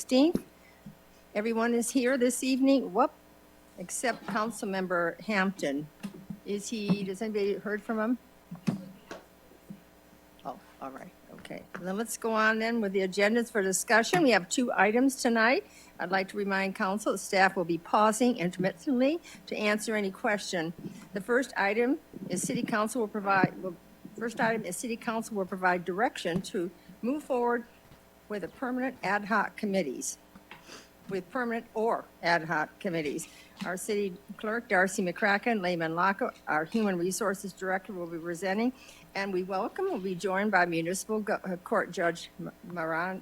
16th. Everyone is here this evening, except Councilmember Hampton. Has anybody heard from him? Oh, all right, okay. Then let's go on then with the agendas for discussion. We have 2 items tonight. I'd like to remind council that staff will be pausing intermittently to answer any question. The first item is City Council will provide direction to move forward with permanent ad hoc committees. Our city clerk, Darcy McCracken, Layman Locke, our human resources director, will be presenting, and we'll be joined by Municipal Court Judge Mara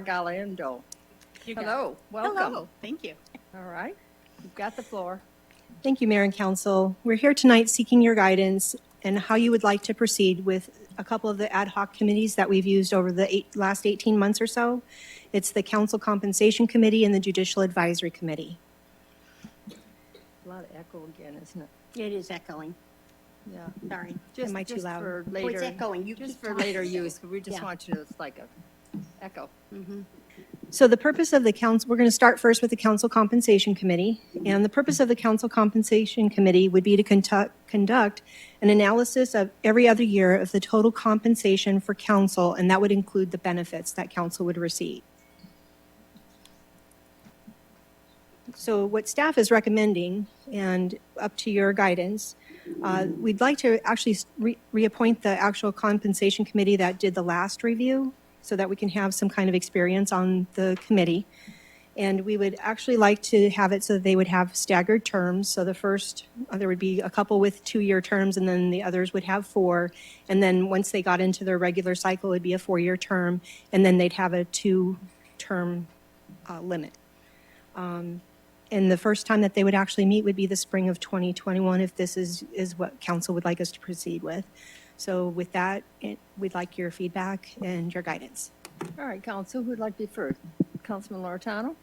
Galindo. Hello, welcome. Hello, thank you. All right, you've got the floor. Thank you, Mayor and Council. We're here tonight seeking your guidance and how you would like to proceed with a couple of the ad hoc committees that we've used over the last 18 months or so. It's the Council Compensation Committee and the Judicial Advisory Committee. A lot of echo again, isn't it? It is echoing. Yeah. Sorry. Just, Am I too just loud? for Oh, later. it's echoing. You Just keep for talking. later use, but we just Yeah. want you to, it's like a echo. So the purpose of the council, we're going to start first with the Council Compensation Committee. And the purpose of the Council Compensation Committee would be to conduct an analysis of every other year of the total compensation for council, and that would include the benefits that council would receive. So what staff is recommending, and up to your guidance, we'd like to actually reappoint the actual compensation committee that did the last review so that we can have some kind of experience on the committee. And we would actually like to have it so that they would have staggered terms. So the first, there would be a couple with 2-year terms, and then the others would have 4. And then once they got into their regular cycle, it would be a 4-year term, and then they'd have a 2-term limit. And the first time that they would actually meet would be the spring of 2021, if this is what council would like us to proceed with. So with that, we'd like your feedback and your guidance. All right, council, who'd like to be first? Councilman Loretano?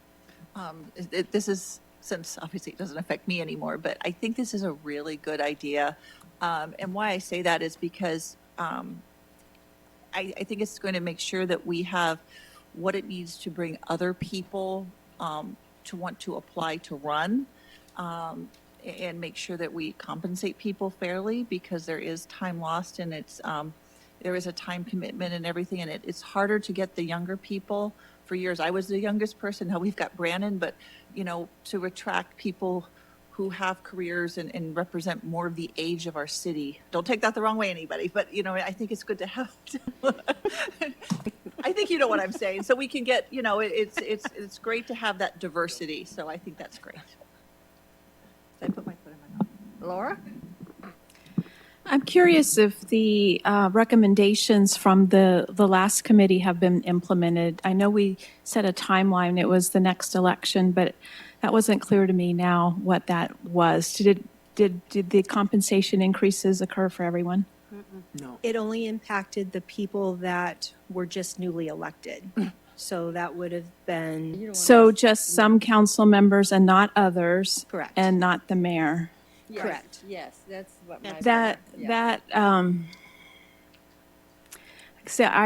This is, since obviously it doesn't affect me anymore, but I think this is a really good idea. And why I say that is because I think it's going to make sure that we have what it needs to bring other people to want to apply to run, and make sure that we compensate people fairly, because there is time lost, and there is a time commitment and everything, and it's harder to get the younger people. For years, I was the youngest person. Now we've got Brandon, but to attract people who have careers and represent more of the age of our city. Don't take that the wrong way, anybody, but I think it's good to have. I think you know what I'm saying. So we can get, it's great to have that diversity. So I think that's great. Did I put my foot in my mouth? Laura? I'm curious if the recommendations from the last committee have been implemented. I know we set a timeline. It was the next election, but that wasn't clear to me now what that was. Did the compensation increases occur for everyone? No. It only impacted the people that were just newly elected. So that would have been, So just some council members and not others? Correct. And not the mayor? Yes, Correct. Yes, that's what my.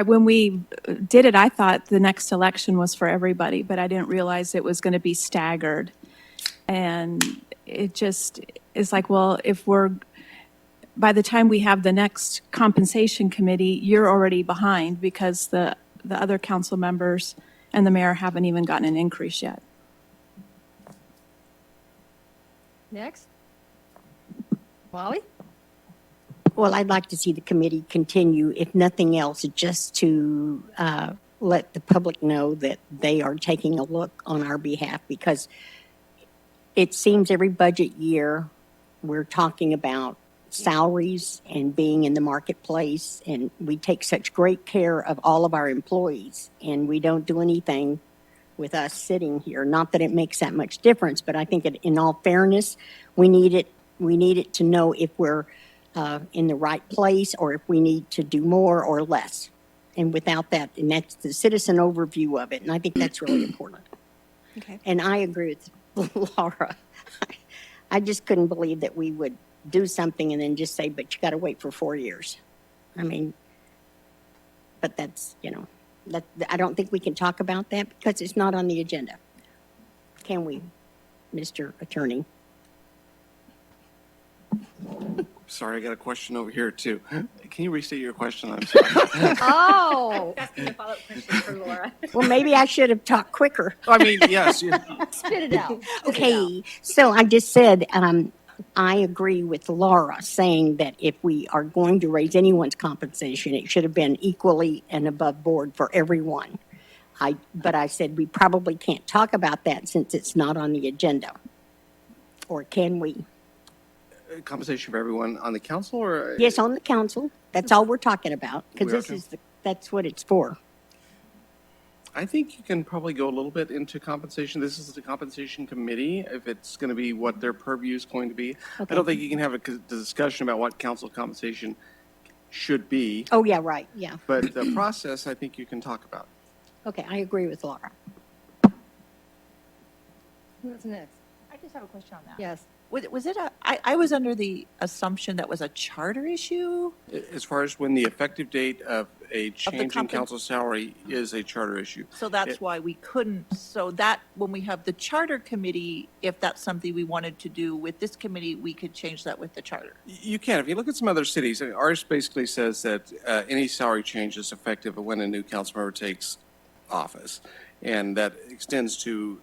When we did it, I thought the next election was for everybody, but I didn't realize it was going to be staggered. And it just is like, well, by the time we have the next compensation committee, you're already behind because the other council members and the mayor haven't even gotten an increase yet. Next? Molly? Well, I'd like to see the committee continue, if nothing else, just to let the public know that they are taking a look on our behalf, because it seems every budget year we're talking about salaries and being in the marketplace, and we take such great care of all of our employees, and we don't do anything with us sitting here. Not that it makes that much difference, but I think in all fairness, we need it to know if we're in the right place or if we need to do more or less. And without that, and that's the citizen overview of it, and I think that's really important. okay. And I agree with Laura. I just couldn't believe that we would do something and then just say, but you got to wait for 4 years. I mean, but that's, I don't think we can talk about that because it's not on the agenda. Can we, Mr. Attorney? Sorry, I got a question over here too. Can you restate your question? I'm sorry. Oh, Asking a follow-up question for Laura. Well, maybe I should have talked quicker. I mean, yes, spit it out. Okay, so I just said, I agree with Laura saying that if we are going to raise anyone's compensation, it should have been equally and above board for everyone. But I said we probably can't talk about that since it's not on the agenda. Or can we? compensation for everyone on the council, or? Yes, on the council. That's all we're talking about, because We are this is, that's what it's for. I think you can probably go a little bit into compensation. This is the compensation committee, if it's going to be what their purview is going to be. I don't think you can have a discussion about what council compensation should be, Oh, yeah, right, yeah. but the process, I think you can talk about. Okay, I agree with Laura. What's next? I just have a question on that. Yes. Was it I was under the assumption that was a charter issue? As far as when the effective date of a change in compen- council salary is a charter issue. So that's It- why we couldn't, so that, when we have the charter committee, if that's something we wanted to do with this committee, we could change that with the charter. You can. If you look at some other cities, ours basically says that any salary change is effective when a new council member takes office. And that extends to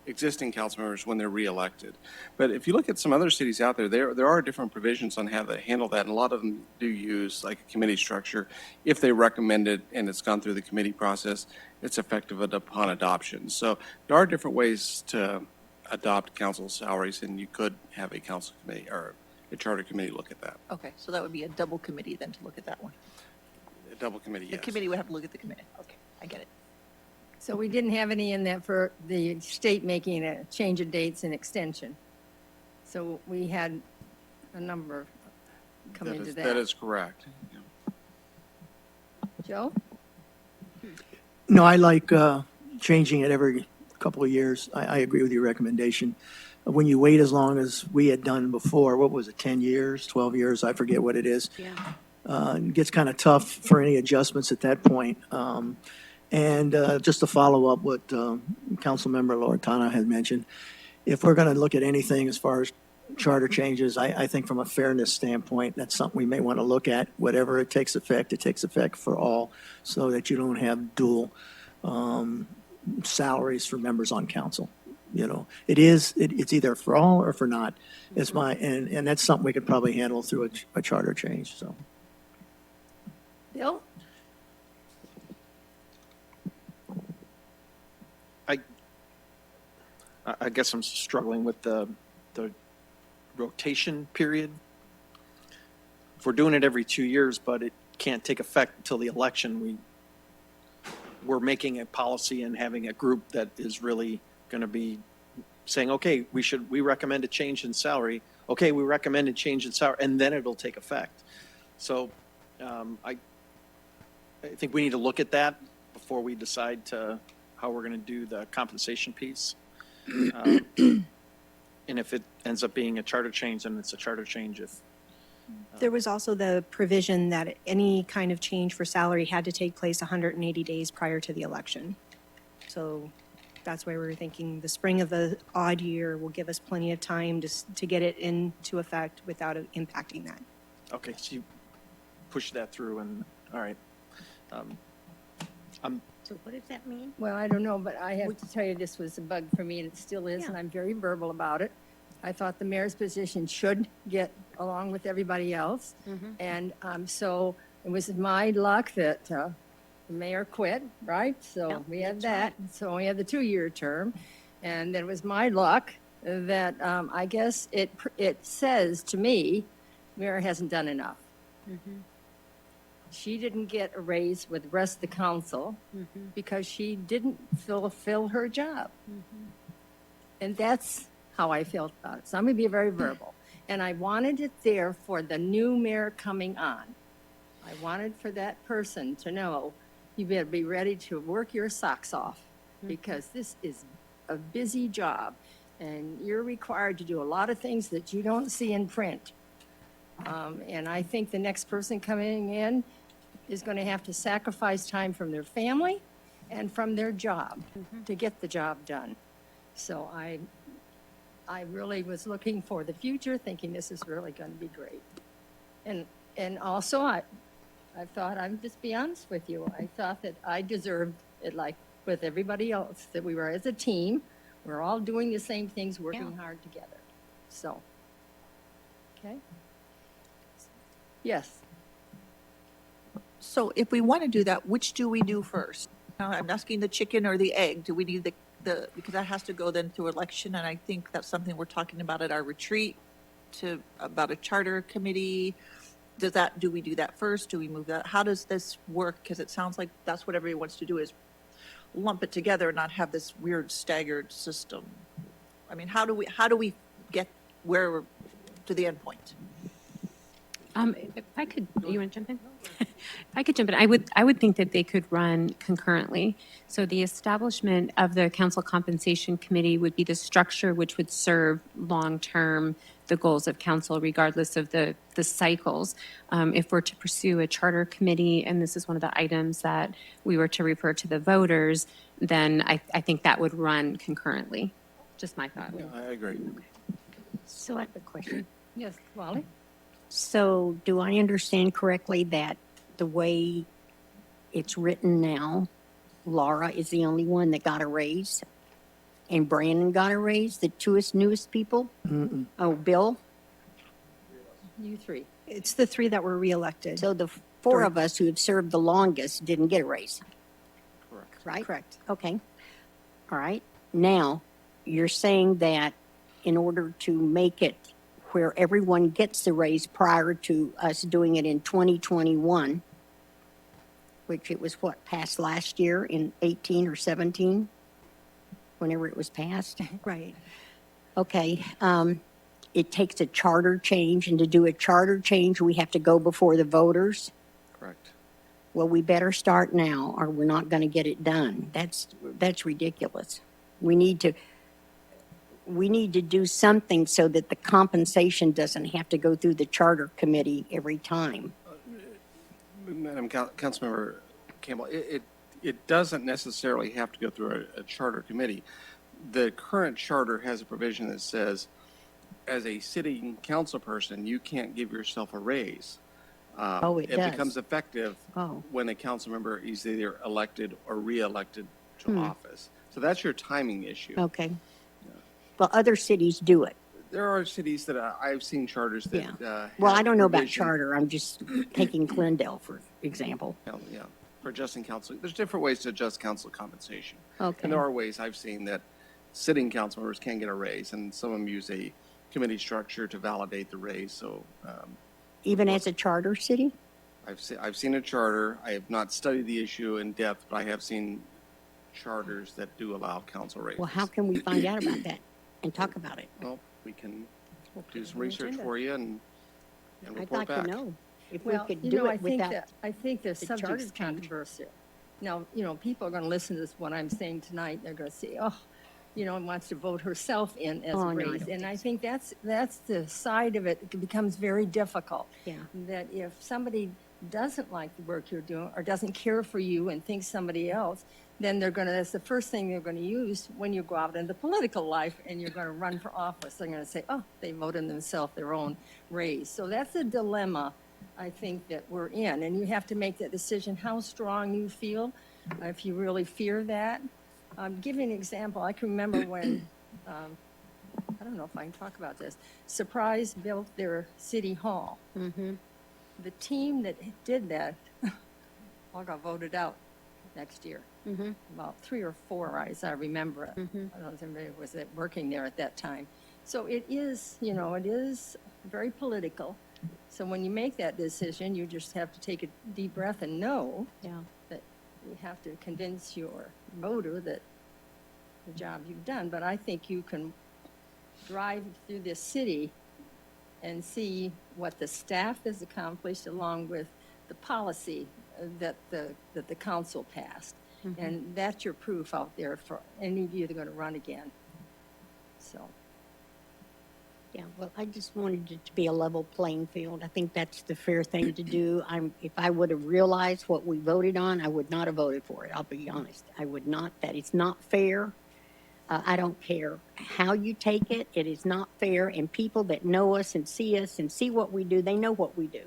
existing council members when they're reelected. But if you look at some other cities out there, there are different provisions on how they handle that. And a lot of them do use like a committee structure. If they recommend it and it's gone through the committee process, it's effective upon adoption. So there are different ways to adopt council salaries, and you could have a council committee or a charter committee look at that. Okay, so that would be a double committee then to look at that one. A double committee, The yes. committee would have to look at the committee. Okay, I get it. So we didn't have any in that for the state making a change of dates and extension. So we had a number come into that. That is correct. Yeah. Joe? No, I like changing it every couple of years. I agree with your recommendation. When you wait as long as we had done before, what was it, 10 years, 12 years? I forget what it is. Yeah. It gets kind of tough for any adjustments at that point. And just to follow up what Councilmember Loretana had mentioned, if we're going to look at anything as far as charter changes, I think from a fairness standpoint, that's something we may want to look at. Whatever it takes effect for all, so that you don't have dual salaries for members on council. You know, it's either for all or for not. It's and that's something we could probably handle through a charter change. So. Bill? I guess I'm struggling with the rotation period. If we're doing it every 2 years, but it can't take effect until the election, we're making a policy and having a group that is really going to be saying, okay, we recommend a change in salary. Okay, we recommend a change in salary, and then it'll take effect. So I think we need to look at that before we decide how we're going to do the compensation piece. And if it ends up being a charter change, then it's a charter change. If There was also the provision that any kind of change for salary had to take place 180 days prior to the election. So that's why we were thinking the spring of the odd year will give us plenty of time to get it into effect without it impacting that. okay, so you push that through, and all right. So what does that mean? Well, I don't know, but I have to tell you, this was a bug for me, and it still is, and Yeah. I'm very verbal about it. I thought the mayor's position should get along with everybody else. And so it was my luck that the mayor quit, right? So Yep, we had that's that. So we had the 2-year term. And then it was my luck that I guess it says to me, mayor hasn't done enough. She didn't get a raise with the rest of the council because she didn't fulfill her job. And that's how I felt about it. So I'm going to be very verbal. And I wanted it there for the new mayor coming on. I wanted for that person to know, you better be ready to work your socks off because this is a busy job and you're required to do a lot of things that you don't see in print. And I think the next person coming in is going to have to sacrifice time from their family and from their job to get the job done. So I really was looking for the future, thinking this is really going to be great. And also I thought, I'd just be honest with you, I thought that I deserved it like with everybody else, that we were as a team, we're all doing the same things, working hard together. So, okay. Yes. So if we want to do that, which do we do first? Now, I'm asking the chicken or the egg. Do we need because that has to go then through election, and I think that's something we're talking about at our retreat about a charter committee. Do we do that first? Do we move that? How does this work? Because it sounds like that's what everybody wants to do is lump it together and not have this weird staggered system. I mean, how do we get where to the end point? If I could, you want to jump in? If I could jump in, I would think that they could run concurrently. So the establishment of the council compensation committee would be the structure which would serve long-term the goals of council, regardless of the cycles. If we're to pursue a charter committee, and this is one of the items that we were to refer to the voters, then I think that would run concurrently. Just my thought. Yeah, I agree. So I have a question. Yes, Wally? So do I understand correctly that the way it's written now, Laura is the only one that got a raise? And Brandon got a raise, the two newest people? Oh, Bill? You three. It's the three that were reelected. So the four of us who have served the longest didn't get a raise, Correct. right? Correct. Okay. All right. Now, you're saying that in order to make it where everyone gets the raise prior to us doing it in 2021, which it was what, passed last year in 18 or 17, whenever it was passed? Right. Okay, it takes a charter change, and to do a charter change, we have to go before the voters. Correct. Well, we better start now, or we're not going to get it done. That's ridiculous. We need to do something so that the compensation doesn't have to go through the charter committee every time. Madam Councilmember Campbell, it doesn't necessarily have to go through a charter committee. The current charter has a provision that says, as a sitting council person, you can't give yourself a raise. It does. becomes effective Oh. when a council member is either elected or re-elected to office. So that's your timing issue. Okay. Well, other cities do it. There are cities that I've seen charters that. Yeah. Well, I have don't know about provision- charter. I'm just taking Glendale, for example. Yeah, for adjusting council. There's different ways to adjust council compensation. Okay. And there are ways I've seen that sitting council members can get a raise, and some of them use a committee structure to validate the raise. So Even as a charter city? I've seen a charter. I have not studied the issue in depth, but I have seen charters that do allow council raises. Well, how can we find out about that and talk about it? Well, we can do some research for you and I'd report like back. to know if we Well, could you do know, it without. I think the subject's charter change. controversial. Now, people are going to listen to this, what I'm saying tonight, they're going to say, oh, wants to vote herself in as Oh, a no, I raise. don't And I think think that's the side of it. It becomes very difficult. Yeah. That if somebody doesn't like the work you're doing or doesn't care for you and thinks somebody else, then that's the first thing they're going to use when you go out into political life and you're going to run for office. They're going to say, oh, they voted themselves their own raise. So that's a dilemma, I think, that we're in. And you have to make that decision how strong you feel, if you really fear that. Give you an example. I can remember when, I don't know if I can talk about this, Surprise built their city hall. Mm-hmm. The team that did that all got voted out next year. Mm-hmm. About 3 or 4, as I remember it. Mm-hmm. I don't know if anybody was working there at that time. So it is, it is very political. So when you make that decision, you just have to take a deep breath and know Yeah. that you have to convince your voter that the job you've done. But I think you can drive through this city and see what the staff has accomplished along with the policy that the council passed. Mm-hmm. And that's your proof out there for any of you that are going to run again. So, Yeah, well, I just wanted it to be a level playing field. I think that's the fair thing to do. If I would have realized what we voted on, I would not have voted for it. I'll be honest. I would not. That is not fair. I don't care how you take it. It is not fair. And people that know us and see what we do, they know what we do.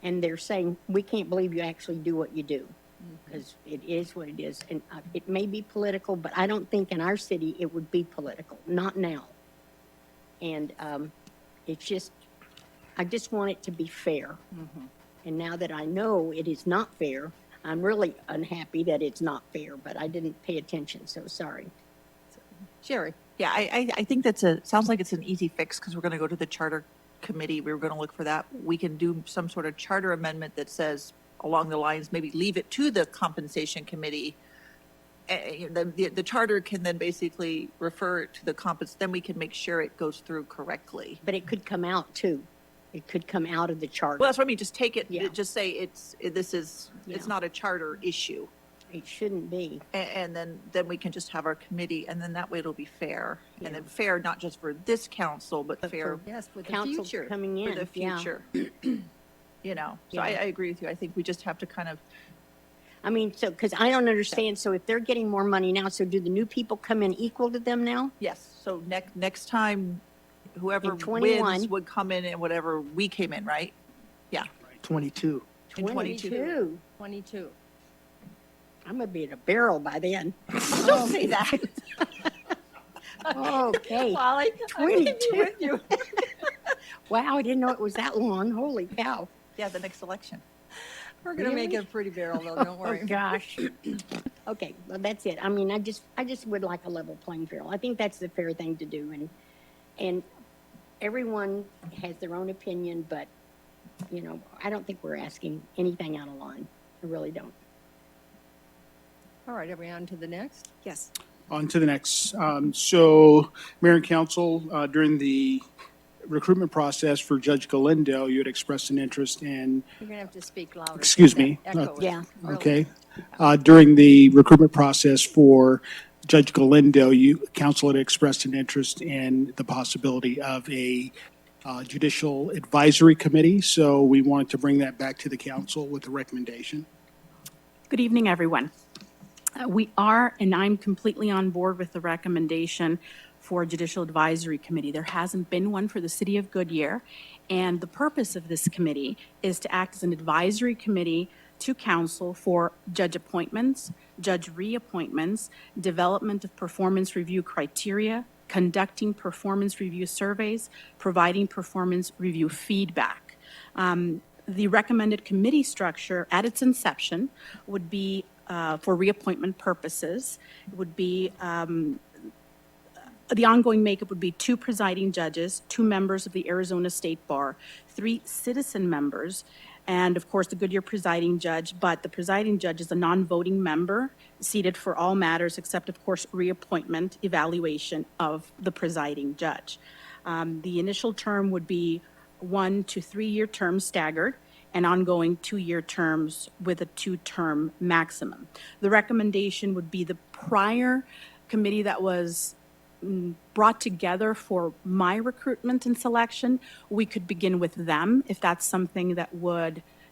And they're saying, we can't believe you actually do what you do. Because it is what it is. And it may be political, but I don't think in our city it would be political. Not now. And it's just, I just want it to be fair. And now that I know it is not fair, I'm really unhappy that it's not fair, but I didn't pay attention, so sorry. Sherry? Yeah, I think sounds like it's an easy fix because we're going to go to the charter committee. We were going to look for that. We can do some sort of charter amendment that says along the lines, maybe leave it to the compensation committee. The charter can then basically refer it to the then we can make sure it goes through correctly. But it could come out too. It could come out of the charter. Well, that's what I mean. Just take it, Yeah. just say it's Yeah. not a charter issue. It shouldn't be. And then we can just have our committee, and then that way it'll be fair. Yeah. And then fair, not just for this council, but But fair for Yes, with the council future. coming in. for the yeah. future. You know, so Yeah. I agree with you. I think we just have to kind of, I mean, so, because I don't understand, so if they're getting more money now, so do the new people come in equal to them now? yes, so next time, whoever In 21. wins would come in and whatever we came in, right? Yeah. 22. In 22. 22. I'm gonna be in a barrel by then. Don't say that. Okay, Wally, I'm with 22. you. Wow, I didn't know it was that long. Holy cow. Yeah, the next election. We're going to make Really? it a pretty barrel, though, don't Oh, worry. gosh. Okay, well, that's it. I mean, I just would like a level playing field. I think that's the fair thing to do, and everyone has their own opinion, but, you know, I don't think we're asking anything out of line. I really don't. All right, are we on to the next? Yes. On to the next. So, Mayor and Council, during the recruitment process for Judge Galindo, you had expressed an interest in, You're going to have to speak louder. Excuse me. That echo is Yeah. really- okay, during the recruitment process for Judge Galindo, council had expressed an interest in the possibility of a judicial advisory committee. So we wanted to bring that back to the council with a recommendation. Good evening, everyone. We are, and I'm completely on board with the recommendation for a Judicial Advisory Committee. There hasn't been one for the city of Goodyear, and the purpose of this committee is to act as an advisory committee to council for judge appointments, judge reappointments, development of performance review criteria, conducting performance review surveys, providing performance review feedback. The recommended committee structure at its inception would be for reappointment purposes. It would be the ongoing makeup would be 2 presiding judges, 2 members of the Arizona State Bar, 3 citizen members, and of course the Goodyear presiding judge. But the presiding judge is a non-voting member seated for all matters except, of course, reappointment evaluation of the presiding judge. The initial term would be 1 to 3 year terms staggered, and ongoing 2-year terms with a 2-term maximum. The recommendation would be the prior committee that was brought together for my recruitment and selection. We could begin with them if that's something that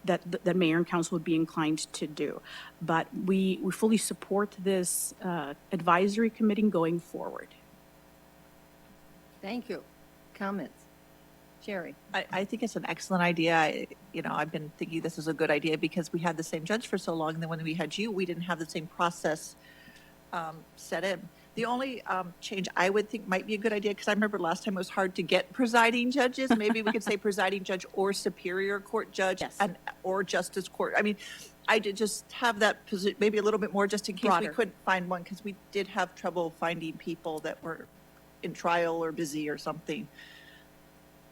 that mayor and council would be inclined to do. But we fully support this advisory committee going forward. Thank you. Comments? Sherry? I think it's an excellent idea. I've been thinking this is a good idea because we had the same judge for so long, and then when we had you, we didn't have the same process set in. The only change I would think might be a good idea, because I remember last time it was hard to get presiding judges. Maybe we could say presiding judge or superior court judge Yes. or justice court. I mean, I did just have that maybe a little bit more just in case we Broader. couldn't find one, because we did have trouble finding people that were in trial or busy or something.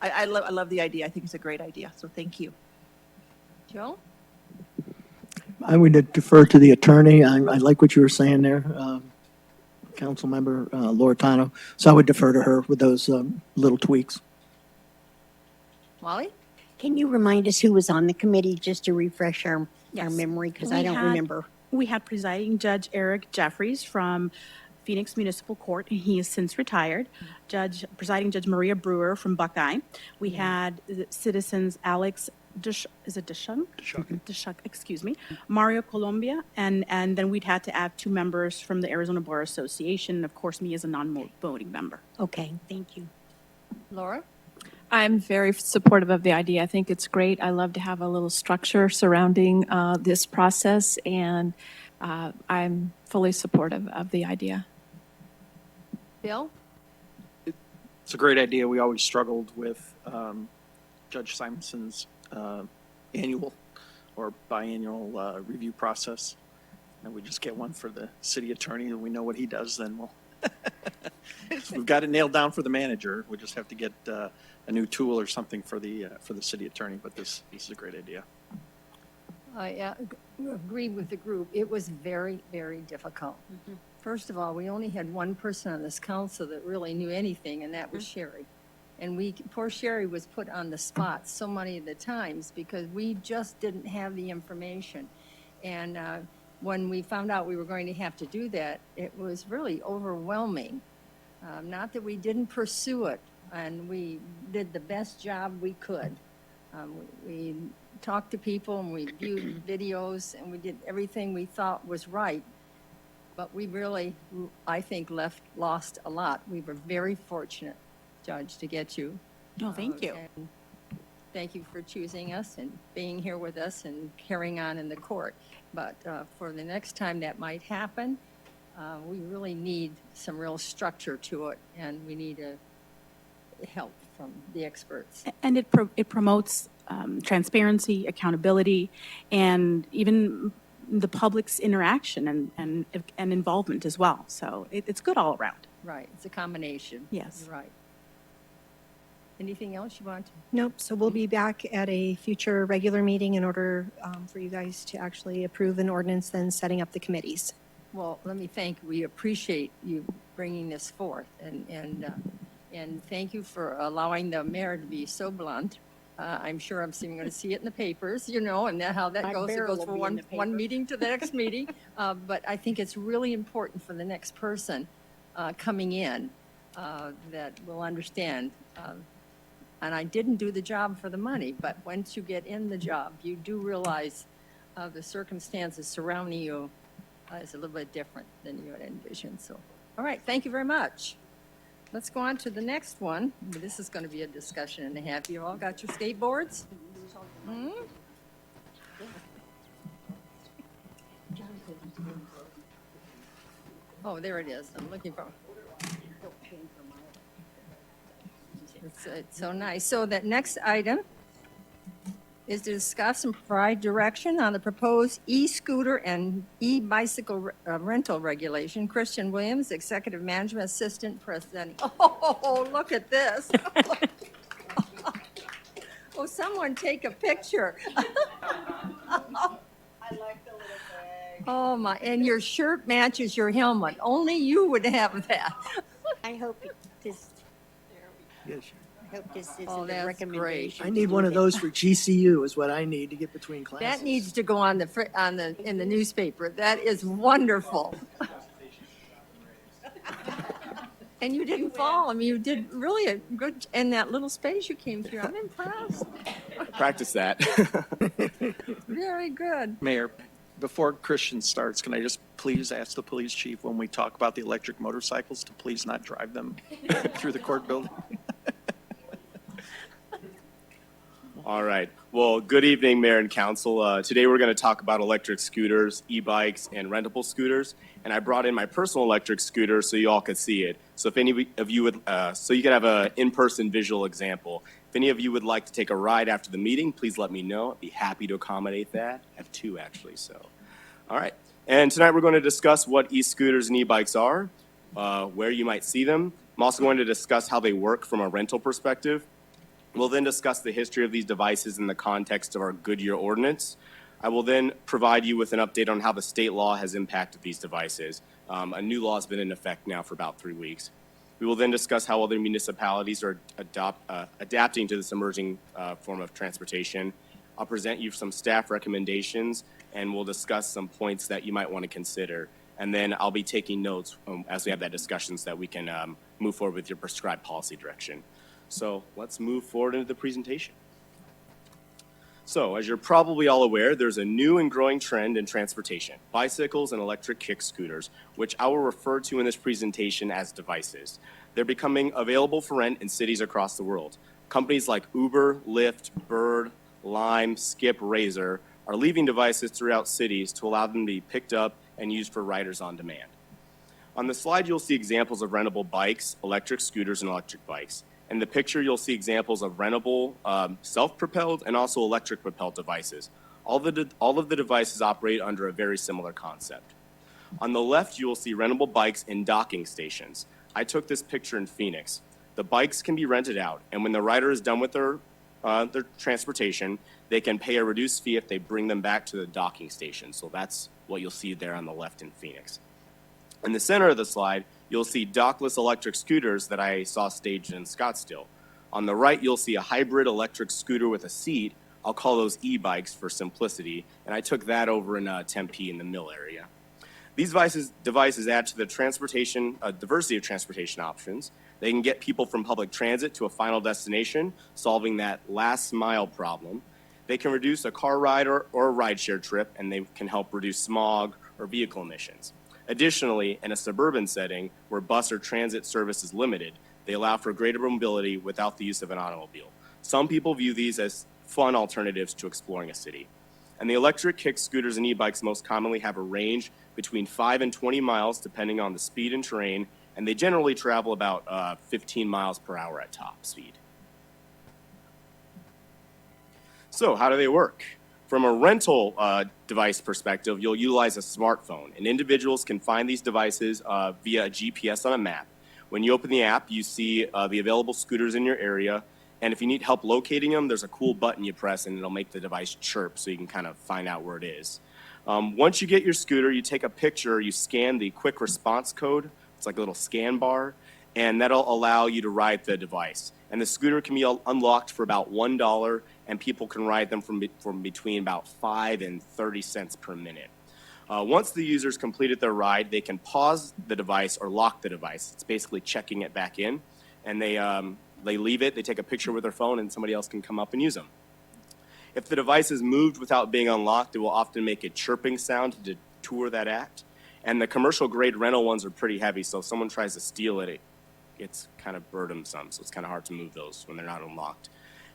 I love the idea. I think it's a great idea. So thank you. Joe? I would defer to the attorney. I like what you were saying there, Councilmember Loretano. So I would defer to her with those little tweaks. Wally? Can you remind us who was on the committee, just to refresh our Yes. memory, because We I don't had- remember. We had presiding judge Eric Jeffries from Phoenix Municipal Court, and he is since retired. Presiding Judge Maria Brewer from Buckeye. We had the citizens Alex Deschung, excuse me, Mario Colombia, and then we'd had to add 2 members from the Arizona Bar Association, and of course, me as a non-voting member. Okay, thank you. Laura? I'm very supportive of the idea. I think it's great. I love to have a little structure surrounding this process, and I'm fully supportive of the idea. Bill? It's a great idea. We always struggled with Judge Simonson's annual or biannual review process. And we just get one for the city attorney, and we know what he does, then we'll. We've got it nailed down for the manager. We just have to get a new tool or something for the city attorney, but this is a great idea. I agree with the group. It was very, very difficult. First of all, we only had one person on this council that really knew anything, and that was Sherry. And poor Sherry was put on the spot so many of the times because we just didn't have the information. And when we found out we were going to have to do that, it was really overwhelming. Not that we didn't pursue it, and we did the best job we could. We talked to people, and we viewed videos, and we did everything we thought was right. But we really, I think, lost a lot. We were very fortunate, Judge, to get you. No, thank you. And thank you for choosing us and being here with us and carrying on in the court. But for the next time that might happen, we really need some real structure to it, and we need help from the experts. And it promotes transparency, accountability, and even the public's interaction and involvement as well. So it's good all around. Right, it's a combination. Yes. You're right. Anything else you want to? Nope, so we'll be back at a future regular meeting in order for you guys to actually approve an ordinance, then setting up the committees. Well, let me thank, we appreciate you bringing this forth, and thank you for allowing the mayor to be so blunt. I'm sure I'm going to see it in the papers, and how that My goes. It barrel goes will from be in the one paper. meeting to the next meeting. But I think it's really important for the next person coming in that will understand. And I didn't do the job for the money, but once you get in the job, you do realize the circumstances surrounding you is a little bit different than you had envisioned. So, all right, thank you very much. Let's go on to the next one. This is going to be a discussion and a half. You all got your skateboards? Hmm? Oh, there it is. I'm looking for. It's so nice. So that next item is to discuss and provide direction on the proposed e-scooter and e-bicycle rental regulation. Christian Williams, Executive Management Assistant, presenting. Oh, look at this. Oh, someone take a picture. I like the little bag. Oh, my, and your shirt matches your helmet. Only you would have that. I hope this, Yes. I hope this is Oh, a that's recommendation. I need one of those for GCU is what I need to get between classes. That needs to go on in the newspaper. That is wonderful. And you didn't fall. I mean, you did really a good in that little space you came through. I'm impressed. Practice that. Very good. Mayor, before Christian starts, can I just please ask the police chief when we talk about the electric motorcycles to please not drive them through the court building? All right. Well, good evening, Mayor and Council. Today we're going to talk about electric scooters, e-bikes, and rentable scooters. And I brought in my personal electric scooter so you all could see it. So if any of you would, so you can have an in-person visual example. If any of you would like to take a ride after the meeting, please let me know. I'd be happy to accommodate that. I have two actually. So, all right. And tonight we're going to discuss what e-scooters and e-bikes are, where you might see them. I'm also going to discuss how they work from a rental perspective. We'll then discuss the history of these devices in the context of our Goodyear ordinance. I will then provide you with an update on how the state law has impacted these devices. A new law has been in effect now for about 3 weeks. We will then discuss how other municipalities are adapting to this emerging form of transportation. I'll present you some staff recommendations, and we'll discuss some points that you might want to consider. and then I'll be taking notes as we have that discussion so that we can move forward with your prescribed policy direction. So let's move forward into the presentation. So, as you're probably all aware, there's a new and growing trend in transportation, bicycles and electric kick scooters, which I will refer to in this presentation as devices. They're becoming available for rent in cities across the world. Companies like Uber, Lyft, Bird, Lime, Skip, Razor are leaving devices throughout cities to allow them to be picked up and used for riders on demand. On the slide, you'll see examples of rentable bikes, electric scooters, and electric bikes. In the picture, you'll see examples of rentable, self-propelled, and also electric-propelled devices. All of the devices operate under a very similar concept. On the left, you will see rentable bikes in docking stations. I took this picture in Phoenix. The bikes can be rented out, and when the rider is done with their transportation, they can pay a reduced fee if they bring them back to the docking station. So that's what you'll see there on the left in Phoenix. In the center of the slide, you'll see dockless electric scooters that I saw staged in Scottsdale. On the right, you'll see a hybrid electric scooter with a seat. I'll call those e-bikes for simplicity, and I took that over in Tempe in the Mill area. These devices add to the transportation diversity of transportation options. They can get people from public transit to a final destination, solving that last mile problem. They can reduce a car ride or a rideshare trip, and they can help reduce smog or vehicle emissions. Additionally, in a suburban setting where bus or transit service is limited, they allow for greater mobility without the use of an automobile. Some people view these as fun alternatives to exploring a city. And the electric kick scooters and e-bikes most commonly have a range between 5 and 20 miles depending on the speed and terrain, and they generally travel about 15 miles per hour at top speed. So how do they work? From a rental device perspective, you'll utilize a smartphone, and individuals can find these devices via a GPS on a map. When you open the app, you see the available scooters in your area, and if you need help locating them, there's a cool button you press, and it'll make the device chirp so you can kind of find out where it is. Once you get your scooter, you take a picture, you scan the quick response code. It's like a little scan bar, and that'll allow you to ride the device. And the scooter can be unlocked for about $1, and people can ride them from between about 5 and 30 cents per minute. Once the user's completed their ride, they can pause the device or lock the device. It's basically checking it back in, and they leave it, they take a picture with their phone, and somebody else can come up and use them. If the device is moved without being unlocked, it will often make a chirping sound to deter that act. And the commercial grade rental ones are pretty heavy, so if someone tries to steal it, it's kind of burdensome, so it's kind of hard to move those when they're not unlocked.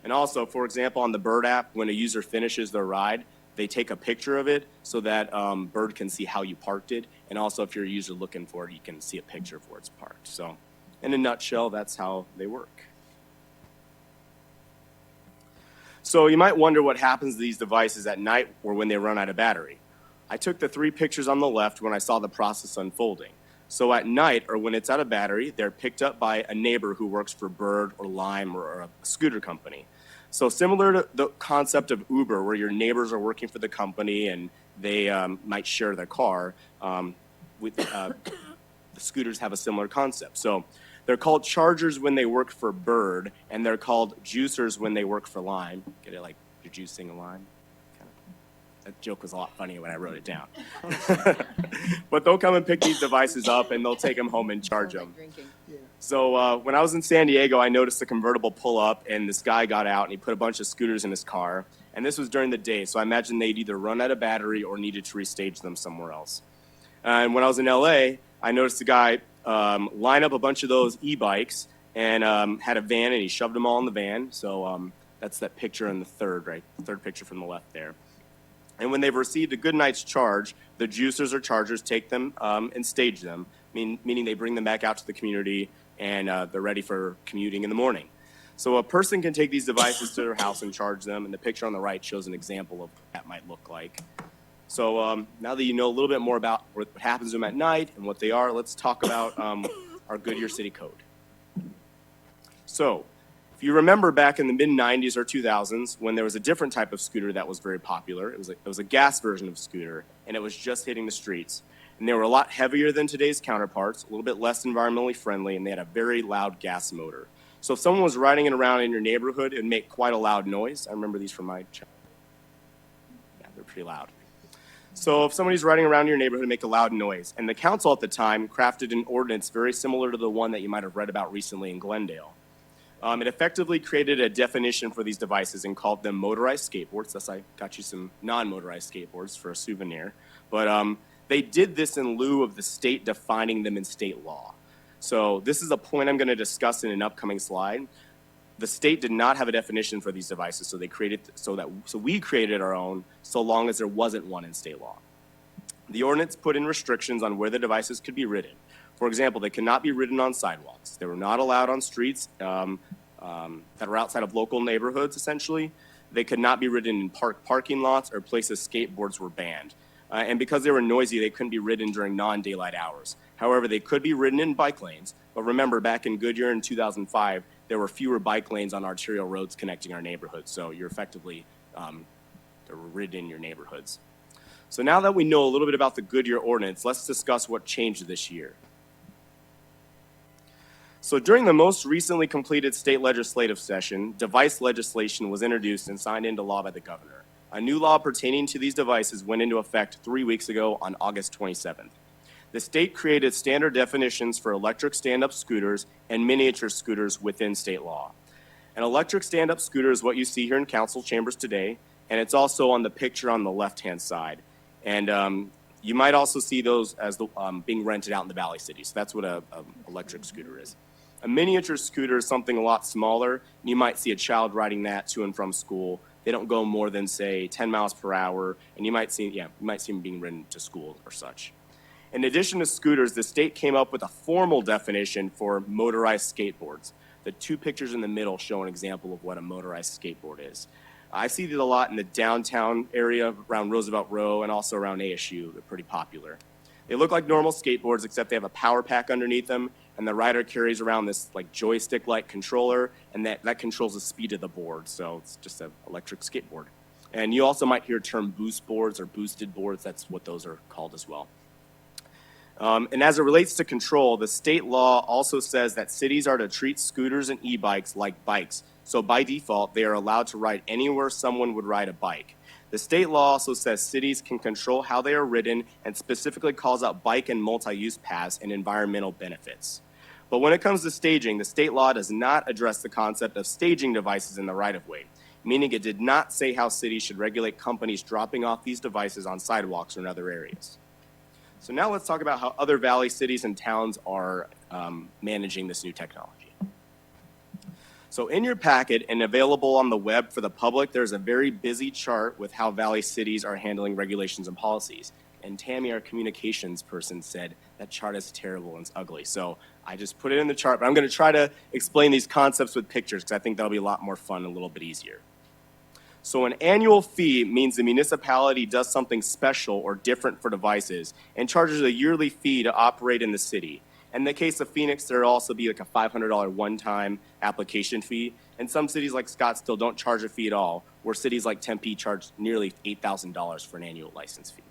And also, for example, on the Bird app, when a user finishes their ride, they take a picture of it so that Bird can see how you parked it. And also, if you're a user looking for it, you can see a picture of where it's parked. So in a nutshell, that's how they work. So you might wonder what happens to these devices at night or when they run out of battery. I took the 3 pictures on the left when I saw the process unfolding. So at night, or when it's out of battery, they're picked up by a neighbor who works for Bird or Lime or a scooter company. So similar to the concept of Uber, where your neighbors are working for the company and they might share their car, the scooters have a similar concept. So they're called chargers when they work for Bird, and they're called juicers when they work for Lime. Get it, like you're juicing a lime? That joke was a lot funnier when I wrote it down. But they'll come and pick these devices up, and they'll take them home and charge them. So when I was in San Diego, I noticed a convertible pull up, and this guy got out, and he put a bunch of scooters in his car. And this was during the day, so I imagine they'd either run out of battery or needed to restage them somewhere else. And when I was in LA, I noticed a guy line up a bunch of those e-bikes and had a van, and he shoved them all in the van. So that's that picture in the third picture from the left there. And when they've received a good night's charge, the juicers or chargers take them and stage them, meaning they bring them back out to the community and they're ready for commuting in the morning. So a person can take these devices to their house and charge them, and the picture on the right shows an example of what that might look like. So now that you know a little bit more about what happens to them at night and what they are, let's talk about our Goodyear City Code. So if you remember back in the mid-90s or 2000s, when there was a different type of scooter that was very popular, it was a gas version of scooter, and it was just hitting the streets. And they were a lot heavier than today's counterparts, a little bit less environmentally friendly, and they had a very loud gas motor. So if someone was riding it around in your neighborhood, it would make quite a loud noise. I remember these from my childhood. Yeah, they're pretty loud. So if somebody's riding around your neighborhood and make a loud noise, and the council at the time crafted an ordinance very similar to the one that you might have read about recently in Glendale. It effectively created a definition for these devices and called them motorized skateboards. Thus, I got you some non-motorized skateboards for a souvenir. But they did this in lieu of the state defining them in state law. So this is a point I'm going to discuss in an upcoming slide. The state did not have a definition for these devices, so we created our own, so long as there wasn't one in state law. The ordinance put in restrictions on where the devices could be ridden. For example, they cannot be ridden on sidewalks. They were not allowed on streets that are outside of local neighborhoods, essentially. They could not be ridden in parking lots or places skateboards were banned. And because they were noisy, they couldn't be ridden during non-daylight hours. However, they could be ridden in bike lanes. But remember, back in Goodyear in 2005, there were fewer bike lanes on arterial roads connecting our neighborhoods. So you're effectively they're ridden in your neighborhoods. So now that we know a little bit about the Goodyear ordinance, let's discuss what changed this year. So during the most recently completed state legislative session, device legislation was introduced and signed into law by the governor. A new law pertaining to these devices went into effect 3 weeks ago on August 27th. The state created standard definitions for electric stand-up scooters and miniature scooters within state law. An electric stand-up scooter is what you see here in council chambers today, and it's also on the picture on the left-hand side. And you might also see those as being rented out in the Valley City. So that's what an electric scooter is. A miniature scooter is something a lot smaller. You might see a child riding that to and from school. They don't go more than, say, 10 miles per hour, and you might see them being ridden to school or such. In addition to scooters, the state came up with a formal definition for motorized skateboards. The two pictures in the middle show an example of what a motorized skateboard is. I see these a lot in the downtown area around Roosevelt Row and also around ASU. They're pretty popular. They look like normal skateboards, except they have a power pack underneath them, and the rider carries around this like joystick-like controller, and that controls the speed of the board. So it's just an electric skateboard. And you also might hear the term boost boards or boosted boards. That's what those are called as well. And as it relates to control, the state law also says that cities are to treat scooters and e-bikes like bikes. So by default, they are allowed to ride anywhere someone would ride a bike. The state law also says cities can control how they are ridden and specifically calls out bike and multi-use paths and environmental benefits. But when it comes to staging, the state law does not address the concept of staging devices in the right-of-way, meaning it did not say how cities should regulate companies dropping off these devices on sidewalks or in other areas. So now let's talk about how other Valley cities and towns are managing this new technology. So in your packet and available on the web for the public, there's a very busy chart with how Valley cities are handling regulations and policies. And Tammy, our communications person, said that chart is terrible and it's ugly. So I just put it in the chart, but I'm going to try to explain these concepts with pictures because I think that'll be a lot more fun and a little bit easier. So an annual fee means the municipality does something special or different for devices and charges a yearly fee to operate in the city. In the case of Phoenix, there will also be like a $500 one-time application fee. And some cities like Scottsdale don't charge a fee at all, where cities like Tempe charge nearly $8,000 for an annual license fee.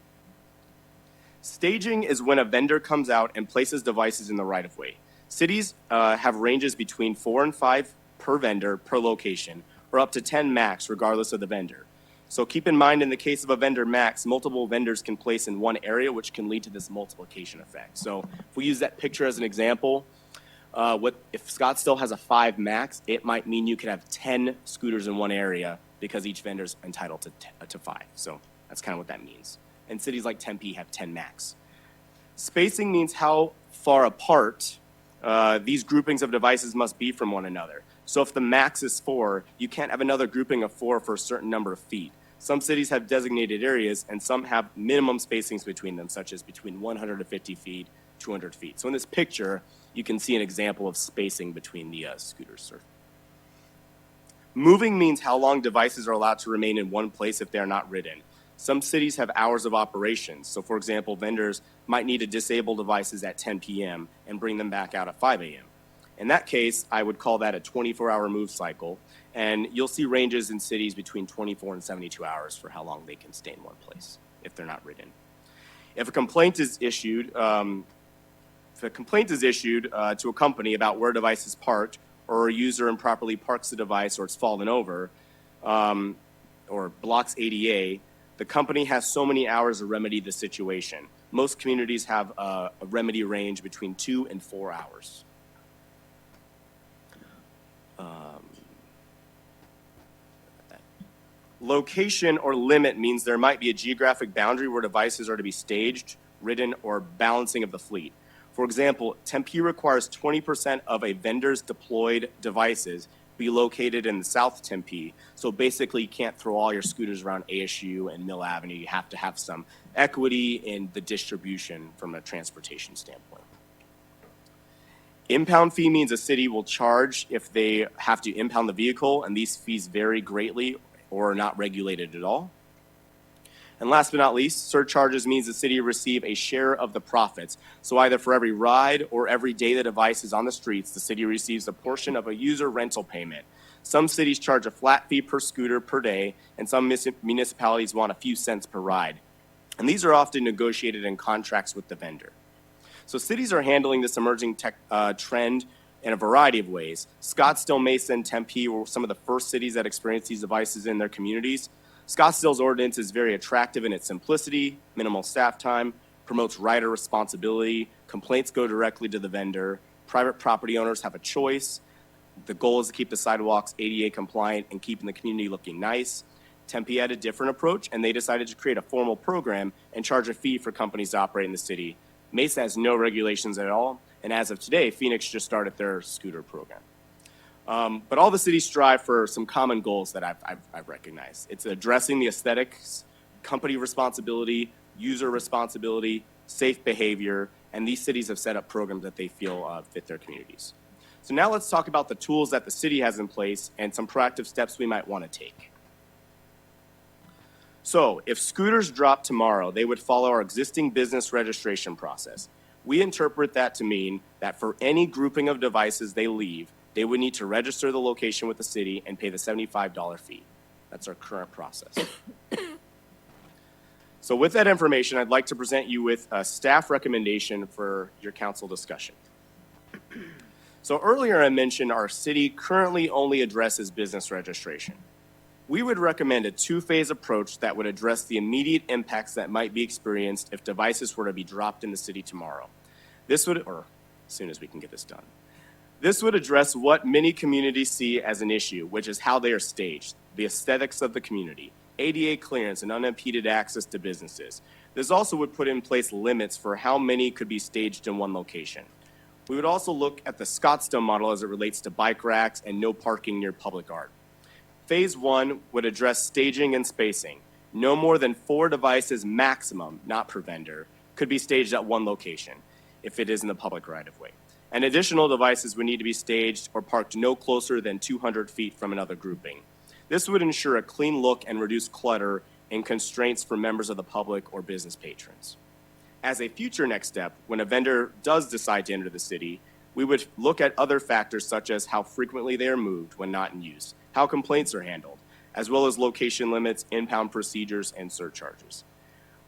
Staging is when a vendor comes out and places devices in the right-of-way. Cities have ranges between 4 and 5 per vendor per location, or up to 10 max, regardless of the vendor. So keep in mind, in the case of a vendor max, multiple vendors can place in one area, which can lead to this multiplication effect. So if we use that picture as an example, if Scottsdale has a 5 max, it might mean you could have 10 scooters in one area because each vendor's entitled to 5. So that's kind of what that means. And cities like Tempe have 10 max. Spacing means how far apart these groupings of devices must be from one another. So if the max is 4, you can't have another grouping of 4 for a certain number of feet. Some cities have designated areas, and some have minimum spacings between them, such as between 150 feet, 200 feet. So in this picture, you can see an example of spacing between the scooters. Moving means how long devices are allowed to remain in one place if they are not ridden. Some cities have hours of operations. So for example, vendors might need to disable devices at 10 p.m. and bring them back out at 5 a.m. In that case, I would call that a 24-hour move cycle, and you'll see ranges in cities between 24 and 72 hours for how long they can stay in one place if they're not ridden. If a complaint is issued, to a company about where a device is parked, or a user improperly parks the device, or it's fallen over, or blocks ADA, The company has so many hours to remedy the situation. Most communities have a remedy range between 2 and 4 hours. Location or limit means there might be a geographic boundary where devices are to be staged, ridden, or balancing of the fleet. For example, Tempe requires 20% of a vendor's deployed devices be located in the South Tempe. So basically, you can't throw all your scooters around ASU and Mill Avenue. You have to have some equity in the distribution from a transportation standpoint. Impound fee means a city will charge if they have to impound the vehicle, and these fees vary greatly or are not regulated at all. And last but not least, surcharges means the city receive a share of the profits. So either for every ride or every day the device is on the streets, the city receives a portion of a user rental payment. Some cities charge a flat fee per scooter per day, and some municipalities want a few cents per ride. And these are often negotiated in contracts with the vendor. So cities are handling this emerging trend in a variety of ways. Scottsdale, Mesa, and Tempe were some of the first cities that experienced these devices in their communities. Scottsdale's ordinance is very attractive in its simplicity, minimal staff time, promotes rider responsibility, complaints go directly to the vendor, private property owners have a choice. The goal is to keep the sidewalks ADA compliant and keeping the community looking nice. Tempe had a different approach, and they decided to create a formal program and charge a fee for companies to operate in the city. Mesa has no regulations at all, and as of today, Phoenix just started their scooter program. But all the cities strive for some common goals that I've recognized. It's addressing the aesthetics, company responsibility, user responsibility, safe behavior, and these cities have set up programs that they feel fit their communities. So now let's talk about the tools that the city has in place and some proactive steps we might want to take. So if scooters drop tomorrow, they would follow our existing business registration process. We interpret that to mean that for any grouping of devices they leave, they would need to register the location with the city and pay the $75 fee. That's our current process. So with that information, I'd like to present you with a staff recommendation for your council discussion. So earlier I mentioned our city currently only addresses business registration. We would recommend a two-phase approach that would address the immediate impacts that might be experienced if devices were to be dropped in the city tomorrow. This would, or as soon as we can get this done. This would address what many communities see as an issue, which is how they are staged, the aesthetics of the community, ADA clearance, and unimpeded access to businesses. This also would put in place limits for how many could be staged in one location. We would also look at the Scottsdale model as it relates to bike racks and no parking near public art. Phase 1 would address staging and spacing. No more than 4 devices maximum, not per vendor, could be staged at one location if it is in the public right-of-way. And additional devices would need to be staged or parked no closer than 200 feet from another grouping. This would ensure a clean look and reduce clutter and constraints for members of the public or business patrons. As a future next step, when a vendor does decide to enter the city, we would look at other factors such as how frequently they are moved when not in use, how complaints are handled, as well as location limits, impound procedures, and surcharges.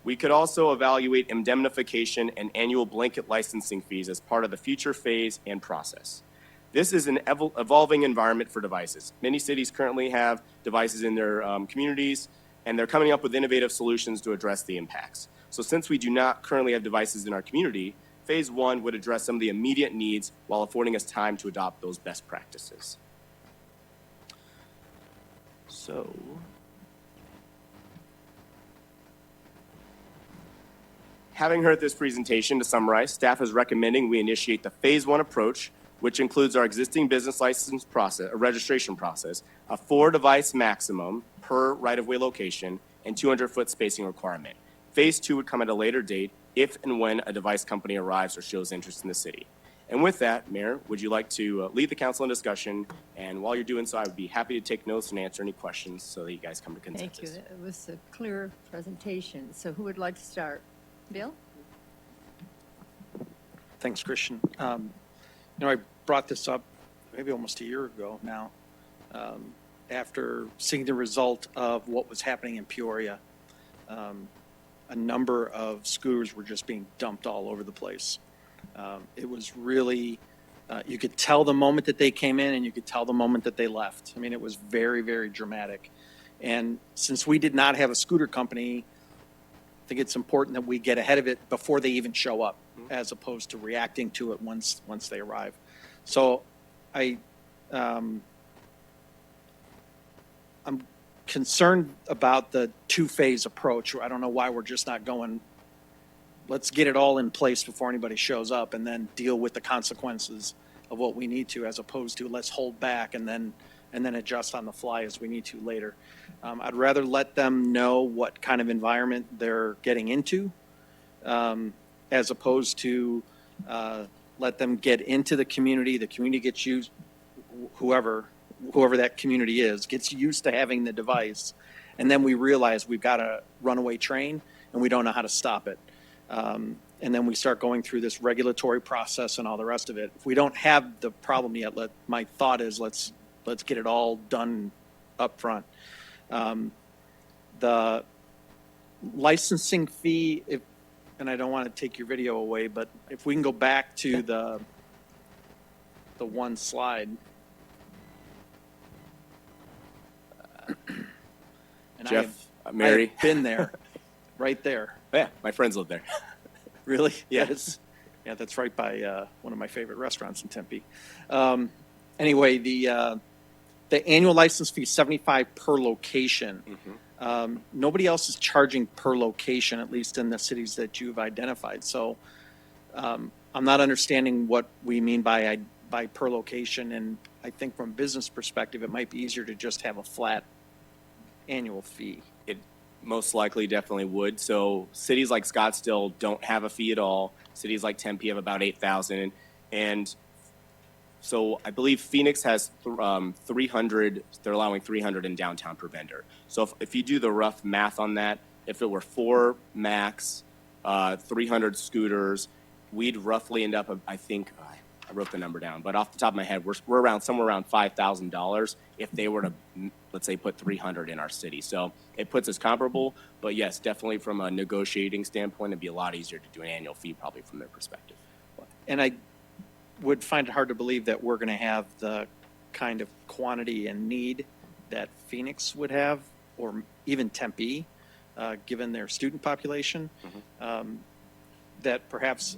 We could also evaluate indemnification and annual blanket licensing fees as part of the future phase and process. This is an evolving environment for devices. Many cities currently have devices in their communities, and they're coming up with innovative solutions to address the impacts. So since we do not currently have devices in our community, phase 1 would address some of the immediate needs while affording us time to adopt those best practices. So, having heard this presentation, to summarize, staff is recommending we initiate the phase 1 approach, which includes our existing business license process, a registration process, a 4-device maximum per right-of-way location, and 200-foot spacing requirement. Phase 2 would come at a later date if and when a device company arrives or shows interest in the city. And with that, Mayor, would you like to lead the council in discussion? And while you're doing so, I would be happy to take notes and answer any questions so that you guys come to consensus. Thank you. It was a clear presentation. So who would like to start? Bill? Thanks, Christian. I brought this up maybe almost a year ago now, after seeing the result of what was happening in Peoria. A number of scooters were just being dumped all over the place. It was really, you could tell the moment that they came in and you could tell the moment that they left. I mean, it was very, very dramatic. And since we did not have a scooter company, I think it's important that we get ahead of it before they even show up, as opposed to reacting to it once they arrive. So I'm concerned about the two-phase approach. I don't know why we're just not going, let's get it all in place before anybody shows up and then deal with the consequences of what we need to, as opposed to let's hold back and then adjust on the fly as we need to later. I'd rather let them know what kind of environment they're getting into, as opposed to let them get into the community gets used, whoever that community is, gets used to having the device, and then we realize we've got a runaway train and we don't know how to stop it. And then we start going through this regulatory process and all the rest of it. If we don't have the problem yet, my thought is let's get it all done up front. The licensing fee, and I don't want to take your video away, but if we can go back to the one slide. And Jeff, I Mary. have been there, right there. Yeah, my friends live there. Really? Yeah. Yeah, that's right by one of my favorite restaurants in Tempe. Anyway, the annual license fee is $75 per location. Nobody else is charging per location, at least in the cities that you've identified. So I'm not understanding what we mean by per location, and I think from a business perspective, it might be easier to just have a flat annual fee. It most likely definitely would. So cities like Scottsdale don't have a fee at all. Cities like Tempe have about 8,000. And so I believe Phoenix has 300, they're allowing 300 in downtown per vendor. So if you do the rough math on that, if it were 4 max, 300 scooters, we'd roughly end up, I think, I wrote the number down, but off the top of my head, we're around somewhere around $5,000 if they were to, let's say, put 300 in our city. So it puts us comparable, but yes, definitely from a negotiating standpoint, it'd be a lot easier to do an annual fee probably from their perspective. And I would find it hard to believe that we're going to have the kind of quantity and need that Phoenix would have, or even Tempe, given their student population, that perhaps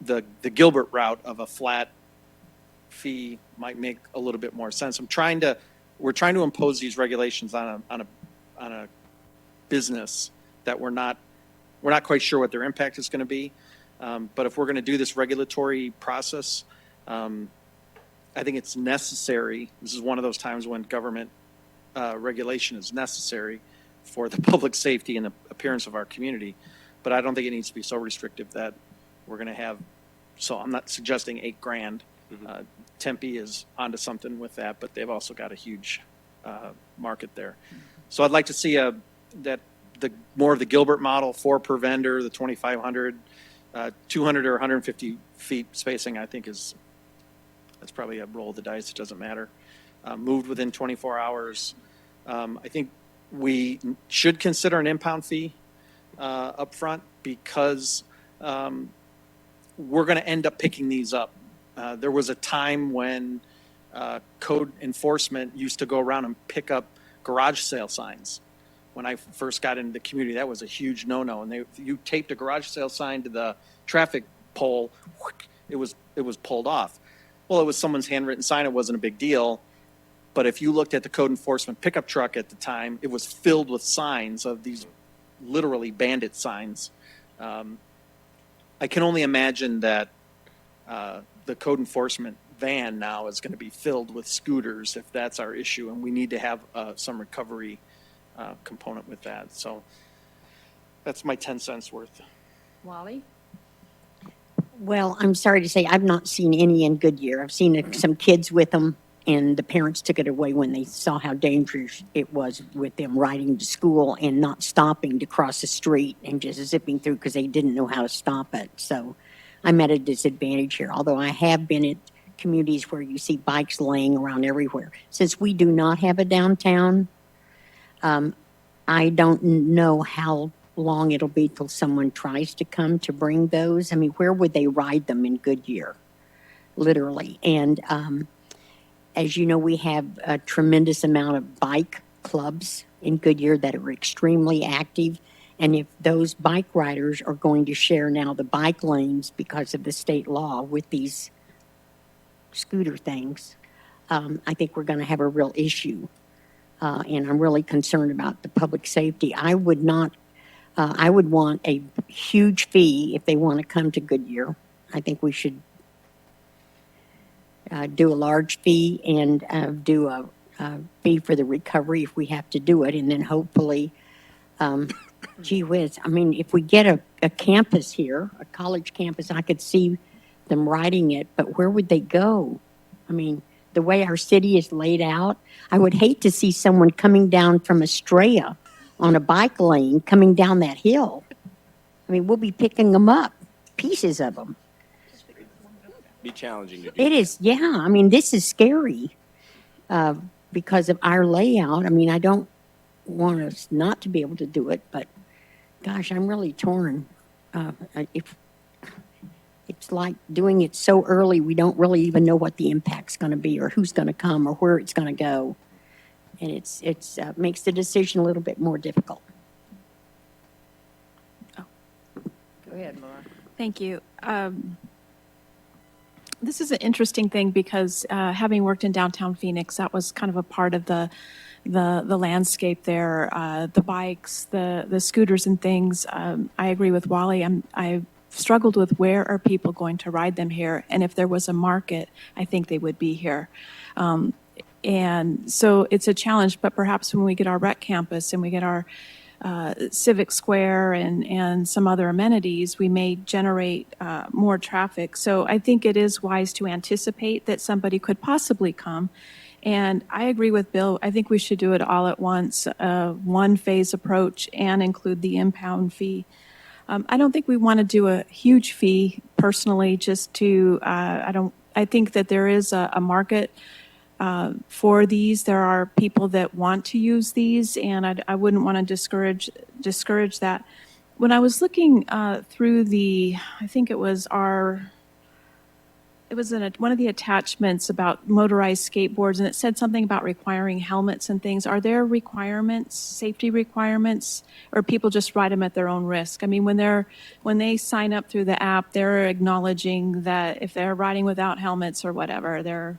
the Gilbert route of a flat fee might make a little bit more sense. We're trying to impose these regulations on a business that we're not quite sure what their impact is going to be. But if we're going to do this regulatory process, I think it's necessary. This is one of those times when government regulation is necessary for the public safety and the appearance of our community. But I don't think it needs to be so restrictive that we're going to have. So I'm not suggesting $8,000. Tempe is onto something with that, but they've also got a huge market there. So I'd like to see that the more of the Gilbert model, 4 per vendor, the 2,500, 200 or 150 feet spacing. I think that's probably a roll of the dice. It doesn't matter. Moved within 24 hours. I think we should consider an impound fee up front, because we're going to end up picking these up. There was a time when code enforcement used to go around and pick up garage sale signs. When I first got into the community, that was a huge no-no. And you taped a garage sale sign to the traffic pole, it was pulled off. Well, it was someone's handwritten sign. It wasn't a big deal. But if you looked at the code enforcement pickup truck at the time, it was filled with signs of these literally bandit signs. I can only imagine that the code enforcement van now is going to be filled with scooters if that's our issue, and we need to have some recovery component with that. So that's my 10 cents worth. Wally? Well, I'm sorry to say, I've not seen any in Goodyear. I've seen some kids with them, and the parents took it away when they saw how dangerous it was with them riding to school and not stopping to cross the street and just zipping through because they didn't know how to stop it. So I'm at a disadvantage here, although I have been at communities where you see bikes laying around everywhere. Since we do not have a downtown, I don't know how long it'll be till someone tries to come to bring those. I mean, where would they ride them in Goodyear? Literally. And as you know, we have a tremendous amount of bike clubs in Goodyear that are extremely active. And if those bike riders are going to share now the bike lanes because of the state law with these scooter things, I think we're going to have a real issue. And I'm really concerned about the public safety. I would want a huge fee if they want to come to Goodyear. I think we should do a large fee and do a fee for the recovery if we have to do it. And then hopefully, gee whiz, I mean, if we get a campus here, a college campus, I could see them riding it, but where would they go? I mean, the way our city is laid out, I would hate to see someone coming down from Estrella on a bike lane coming down that hill. I mean, we'll be picking them up, pieces of them. Be challenging to do. It is, yeah. I mean, this is scary because of our layout. I mean, I don't want us not to be able to do it, but gosh, I'm really torn. If it's like doing it so early, we don't really even know what the impact's going to be or who's going to come or where it's going to go. And it's makes the decision a little bit more difficult. Go ahead, Laura. Thank you. This is an interesting thing because having worked in downtown Phoenix, that was kind of a part of the landscape there. The bikes, the scooters, and things. I agree with Wally. I struggled with where are people going to ride them here, and if there was a market, I think they would be here. And so it's a challenge. But perhaps when we get our rec campus and we get our Civic Square and some other amenities, we may generate more traffic. So I think it is wise to anticipate that somebody could possibly come. And I agree with Bill. I think we should do it all at once, one phase approach, and include the impound fee. I don't think we want to do a huge fee personally, just to, I think that there is a market for these. There are people that want to use these, and I wouldn't want to discourage that. When I was looking through I think it was one of the attachments about motorized skateboards, and it said something about requiring helmets and things. Are there requirements, safety requirements, or people just ride them at their own risk? I mean, when they sign up through the app, they're acknowledging that if they're riding without helmets or whatever,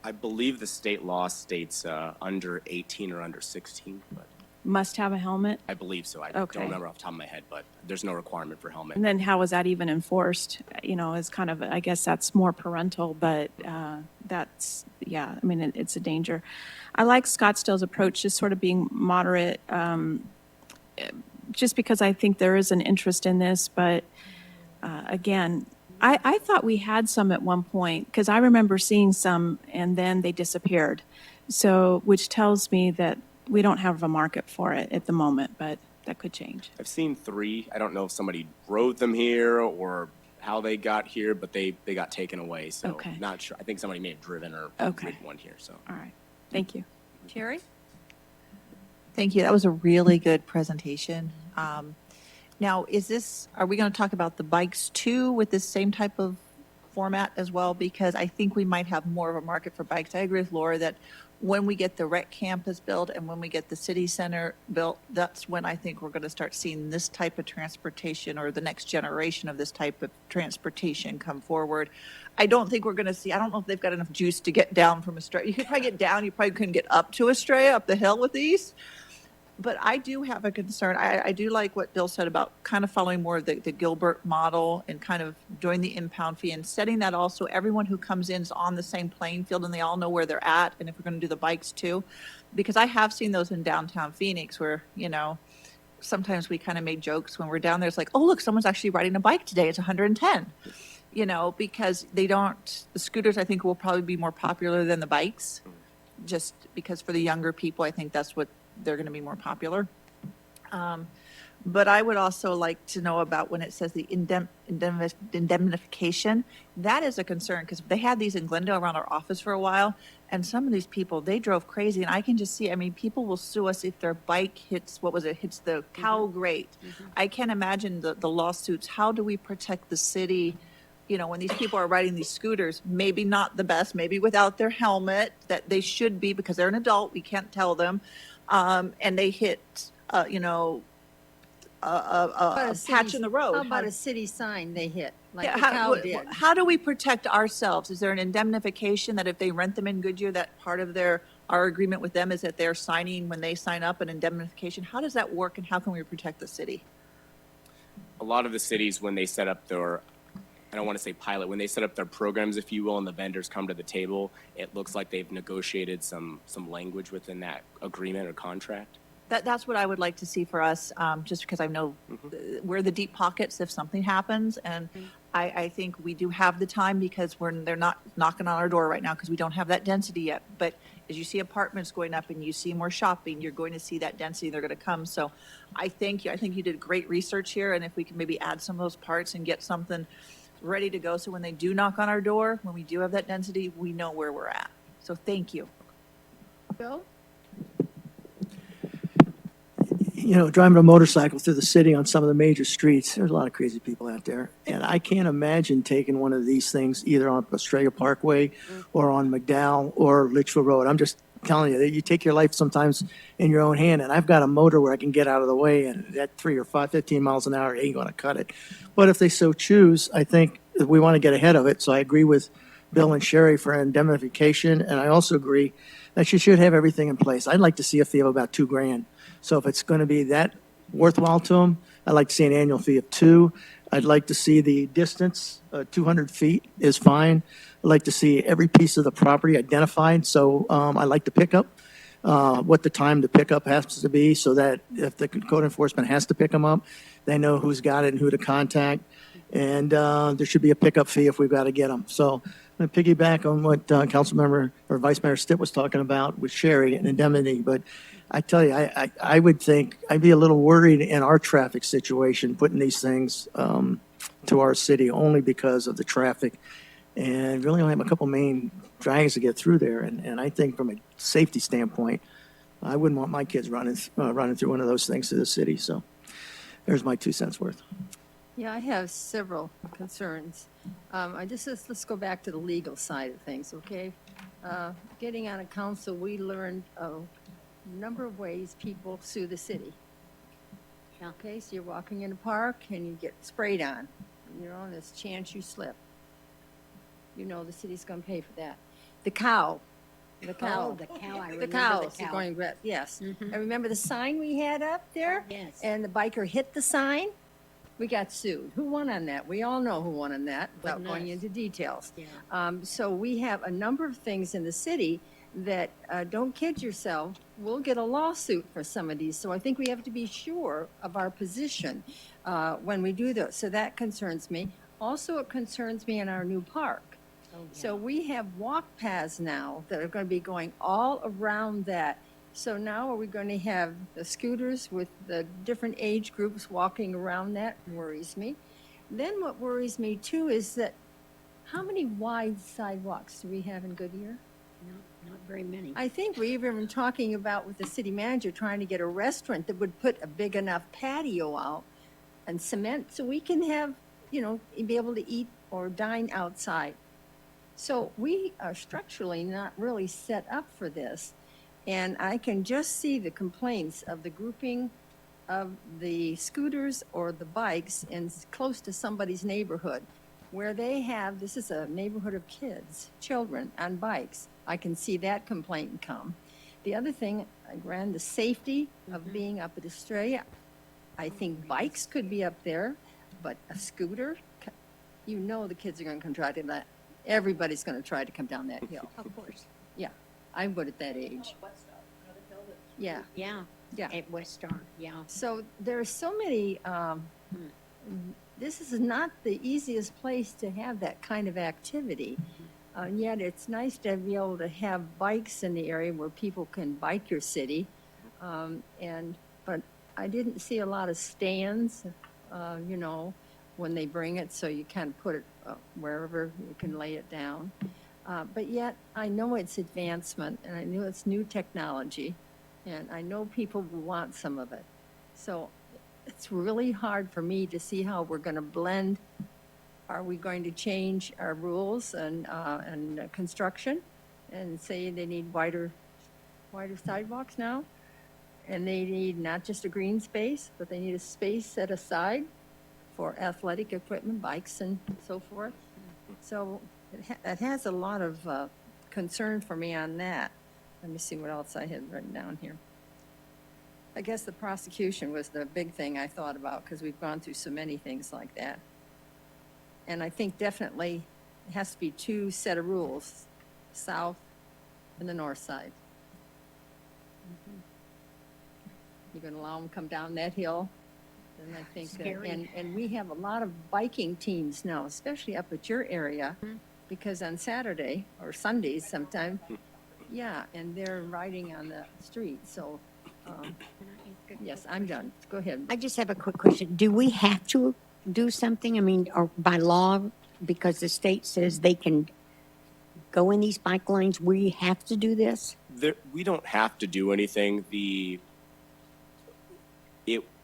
I believe the state law states under 18 or under 16, but must have a helmet. I believe so. I Okay. don't remember off the top of my head, but there's no requirement for helmet. And then how is that even enforced? Is kind of, I guess that's more parental, but that's, yeah, I mean, it's a danger. I like Scottsdale's approach, just sort of being moderate, just because I think there is an interest in this. But again, I thought we had some at one point, because I remember seeing some and then they disappeared. So, which tells me that we don't have a market for it at the moment, but that could change. I've seen 3. I don't know if somebody rode them here or how they got here, but they got taken away. So Okay. not sure. I think somebody may have driven or Okay. ridden one here. So All right. Thank you. Carrie? Thank you. That was a really good presentation. Now, are we going to talk about the bikes too with this same type of format as well? Because I think we might have more of a market for bikes. I agree with Laura that when we get the rec campus built and when we get the city center built, that's when I think we're going to start seeing this type of transportation, or the next generation of this type of transportation, come forward. I don't think we're going to see, I don't know if they've got enough juice to get down from Estrella. You could probably get down, you probably couldn't get up to Estrella, up the hill with these. But I do have a concern. I do like what Bill said about kind of following more of the Gilbert model and kind of doing the impound fee and setting that also everyone who comes in is on the same playing field and they all know where they're at. And if we're going to do the bikes too, because I have seen those in downtown Phoenix where, sometimes we kind of made jokes when we're down there. It's like, oh, look, someone's actually riding a bike today. It's 110, because the scooters I think will probably be more popular than the bikes, just because for the younger people, I think that's what they're going to be more popular. But I would also like to know about when it says the indemnification. That is a concern because they had these in Glendale around our office for a while. And some of these people, they drove crazy. And I can just see, people will sue us if their bike hits the cow grate. I can't imagine the lawsuits. How do we protect the city? When these people are riding these scooters, maybe not the best, maybe without their helmet, that they should be because they're an adult. We can't tell them. and they hit, you know, About a patch in the road. How about a city sign they hit, like Yeah, the cow did? how do we protect ourselves? Is there an indemnification that if they rent them in Goodyear, that part of our agreement with them is that they're signing, when they sign up, an indemnification? How does that work and how can we protect the city? A lot of the cities, when they set up their, I don't want to say pilot, when they set up their programs, if you will, and the vendors come to the table, it looks like they've negotiated some language within that agreement or contract. That's what I would like to see for us, just because I know we're the deep pockets if something happens. And I think we do have the time because they're not knocking on our door right now because we don't have that density yet. But as you see apartments going up and you see more shopping, you're going to see that density, they're going to come. So I thank you. I think you did great research here. And if we can maybe add some of those parts and get something ready to go, so when they do knock on our door, when we do have that density, we know where we're at. So thank you. Bill? You know, driving a motorcycle through the city on some of the major streets, there's a lot of crazy people out there. And I can't imagine taking one of these things either on Australia Parkway or on McDowell or Litchfield Road. I'm just telling you that you take your life sometimes in your own hand. And I've got a motor where I can get out of the way, and that 15 miles an hour ain't going to cut it. But if they so choose, I think we want to get ahead of it. So I agree with Bill and Sherry for indemnification. And I also agree that you should have everything in place. I'd like to see a fee of about $2,000. So if it's going to be that worthwhile to them, I'd like to see an annual fee of $2,000. I'd like to see the distance, 200 feet is fine. I'd like to see every piece of the property identified. So I like the pickup, what the time to pick up has to be, so that if the code enforcement has to pick them up, they know who's got it and who to contact. And there should be a pickup fee if we've got to get them. So I'm going to piggyback on what Councilmember or Vice Mayor Stitt was talking about with Sherry and indemnity. But I tell you, I would think I'd be a little worried in our traffic situation putting these things to our city only because of the traffic. And really only have a couple main drags to get through there. And I think from a safety standpoint, I wouldn't want my kids running through one of those things to the city. So there's my 2 cents worth. Yeah, I have several concerns. Let's go back to the legal side of things, okay? Getting on a council, we learned a number of ways people sue the city. Okay, so you're walking in a park and you get sprayed on, you know, and there's a chance you slip. You know the city's going to pay for that. The cow. Oh, the cow, I remember The cows the cow. are going red, yes. I remember the sign we had up there? Yes. And the biker hit the sign. We got sued. Who won on that? We all know who won on that without Wasn't going us. into details. Yeah. So we have a number of things in the city that, don't kid yourself, we'll get a lawsuit for some of these. So I think we have to be sure of our position when we do those. So that concerns me. Also, it concerns me in our new park. Oh, yeah. So we have walk paths now that are going to be going all around that. So now are we going to have the scooters with the different age groups walking around that? Worries me. Then what worries me too is that how many wide sidewalks do we have in Goodyear? Not very many. I think we even been talking about with the city manager trying to get a restaurant that would put a big enough patio out and cement so we can have, you know, be able to eat or dine outside. So we are structurally not really set up for this. And I can just see the complaints of the grouping of the scooters or the bikes in close to somebody's neighborhood where they have, this is a neighborhood of kids, children on bikes. I can see that complaint come. The other thing, again, the safety of being up at Australia. I think bikes could be up there, but a scooter, you know the kids are going to come try to that. Everybody's going to try to come down that hill. Of course. Yeah, I'm good at that age. Yeah, Yeah. yeah. At West Star, yeah. So there are so many, this is not the easiest place to have that kind of activity. And yet it's nice to be able to have bikes in the area where people can bike your city. But I didn't see a lot of stands, you know, when they bring it, so you kind of put it wherever you can lay it down. But yet I know it's advancement and I know it's new technology. And I know people will want some of it. So it's really hard for me to see how we're going to blend. Are we going to change our rules and construction and say they need wider sidewalks now? and they need not just a green space, but they need a space set aside for athletic equipment, bikes and so forth. So it has a lot of concern for me on that. Let me see what else I had written down here. I guess the prosecution was the big thing I thought about because we've gone through so many things like that. And I think definitely it has to be two set of rules, south and the north side. You're going to allow them to come down that hill? And I think, Scary. and we have a lot of biking teams now, especially up at your area, because on Saturday or Sundays sometime, yeah, and they're riding on the street. So, yes, I'm done. Go ahead. I just have a quick question. Do we have to do something? I mean, or by law, because the state says they can go in these bike lanes, we have to do this? We don't have to do anything.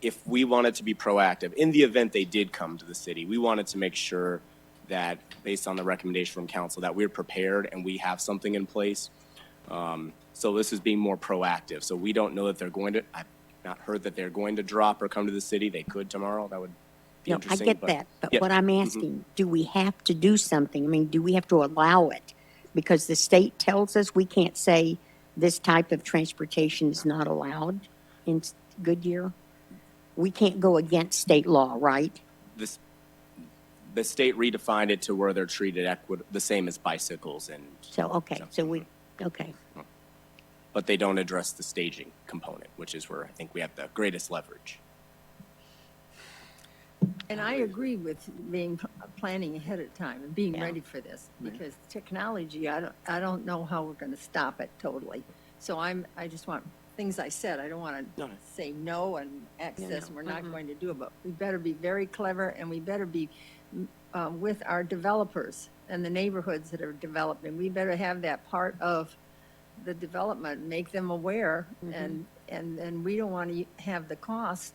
If we wanted to be proactive, in the event they did come to the city, we wanted to make sure that, based on the recommendation from council, that we're prepared and we have something in place. So this is being more proactive. So we don't know that they're going to, I've not heard that they're going to drop or come to the city. They could tomorrow. That would be No, I interesting. get that, but yeah. what I'm asking, do we have to do something? I mean, do we have to allow it? Because the state tells us we can't say this type of transportation is not allowed in Goodyear? We can't go against state law, right? The state redefined it to where they're treated the same as bicycles, and So, okay, okay. but they don't address the staging component, which is where I think we have the greatest leverage. And I agree with planning ahead of time and being Yeah. ready for this, because technology, I don't know how we're going to stop it totally. So I just want, things I said, I don't want to No. say no and access, and we're not going to do it, but we better be very clever, and we better be with our developers and the neighborhoods that are developing. We better have that part of the development, make them aware, and we don't want to have the cost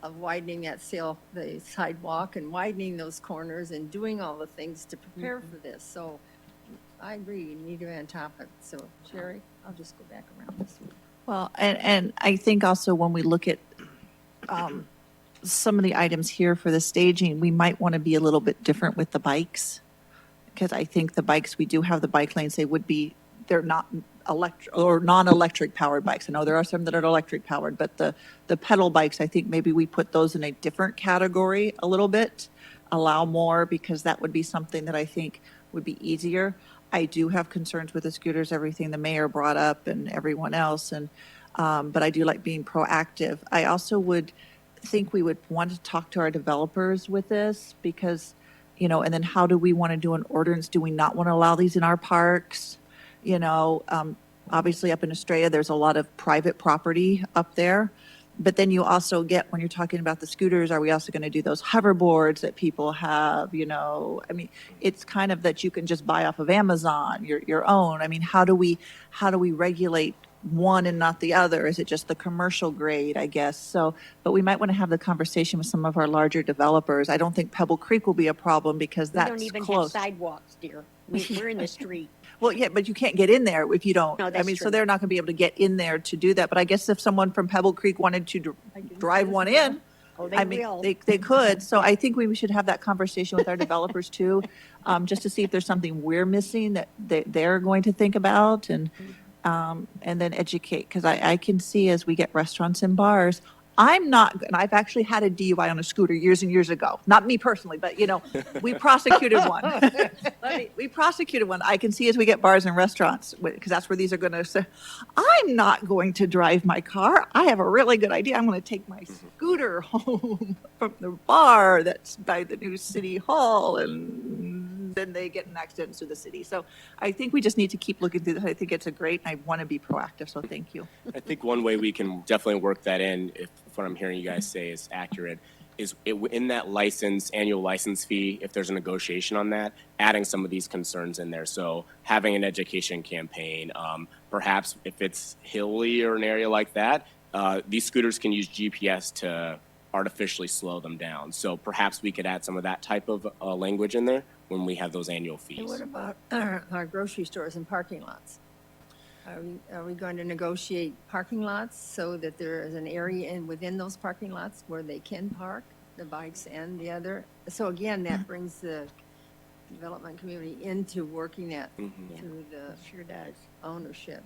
of widening the sidewalk and widening those corners and doing all the things to prepare for this. So I agree, you need to be on top of it. So Sherry, I'll just go back around this one. Well, and I think also when we look at some of the items here for the staging, we might want to be a little bit different with the bikes. Because I think the bikes, we do have the bike lanes, they're not electric or non-electric powered bikes. I know there are some that are electric powered, but the pedal bikes, I think maybe we put those in a different category a little bit, allow more, because that would be something that I think would be easier. I do have concerns with the scooters, everything the mayor brought up and everyone else, and but I do like being proactive. I also would think we would want to talk to our developers with this, because, and then how do we want to do an ordinance? Do we not want to allow these in our parks? Obviously up in Estrella, there's a lot of private property up there. But then you also get, when you're talking about the scooters, are we also going to do those hoverboards that people have, I mean, it's kind of that you can just buy off of Amazon, your own. I mean, how do we regulate one and not the other? Is it just the commercial grade, I guess? So, but we might want to have the conversation with some of our larger developers. I don't think Pebble Creek will be a problem because that's We don't even close. have sidewalks, dear. We're in the street. Well, yeah, but you can't get in there if you don't. No, that's I mean, so true. they're not going to be able to get in there to do that. But I guess if someone from Pebble Creek wanted to drive one in, Oh, they I mean, will. they could. So I think we should have that conversation with our developers too, just to see if there's something we're missing that they're going to think about, and then educate. Because I can see, as we get restaurants and bars, I'm not, and I've actually had a DUI on a scooter years and years ago. Not me personally, but we prosecuted one. We prosecuted one. I can see, as we get bars and restaurants, because that's where these are going to say, I'm not going to drive my car. I have a really good idea. I'm going to take my scooter home from the bar that's by the new city hall, and then they get in accidents through the city. So I think we just need to keep looking through this. I think it's great, and I want to be proactive. So thank you. I think one way we can definitely work that in, if what I'm hearing you guys say is accurate, is in that annual license fee, if there's a negotiation on that, adding some of these concerns in there. So having an education campaign, perhaps if it's hilly or an area like that, these scooters can use GPS to artificially slow them down. So perhaps we could add some of that type of language in there when we have those annual fees. And what about our grocery stores and parking lots? Are we going to negotiate parking lots so that there is an area within those parking lots where they can park the bikes and the other? So again, that brings the development community into working that through the Sure does. ownership.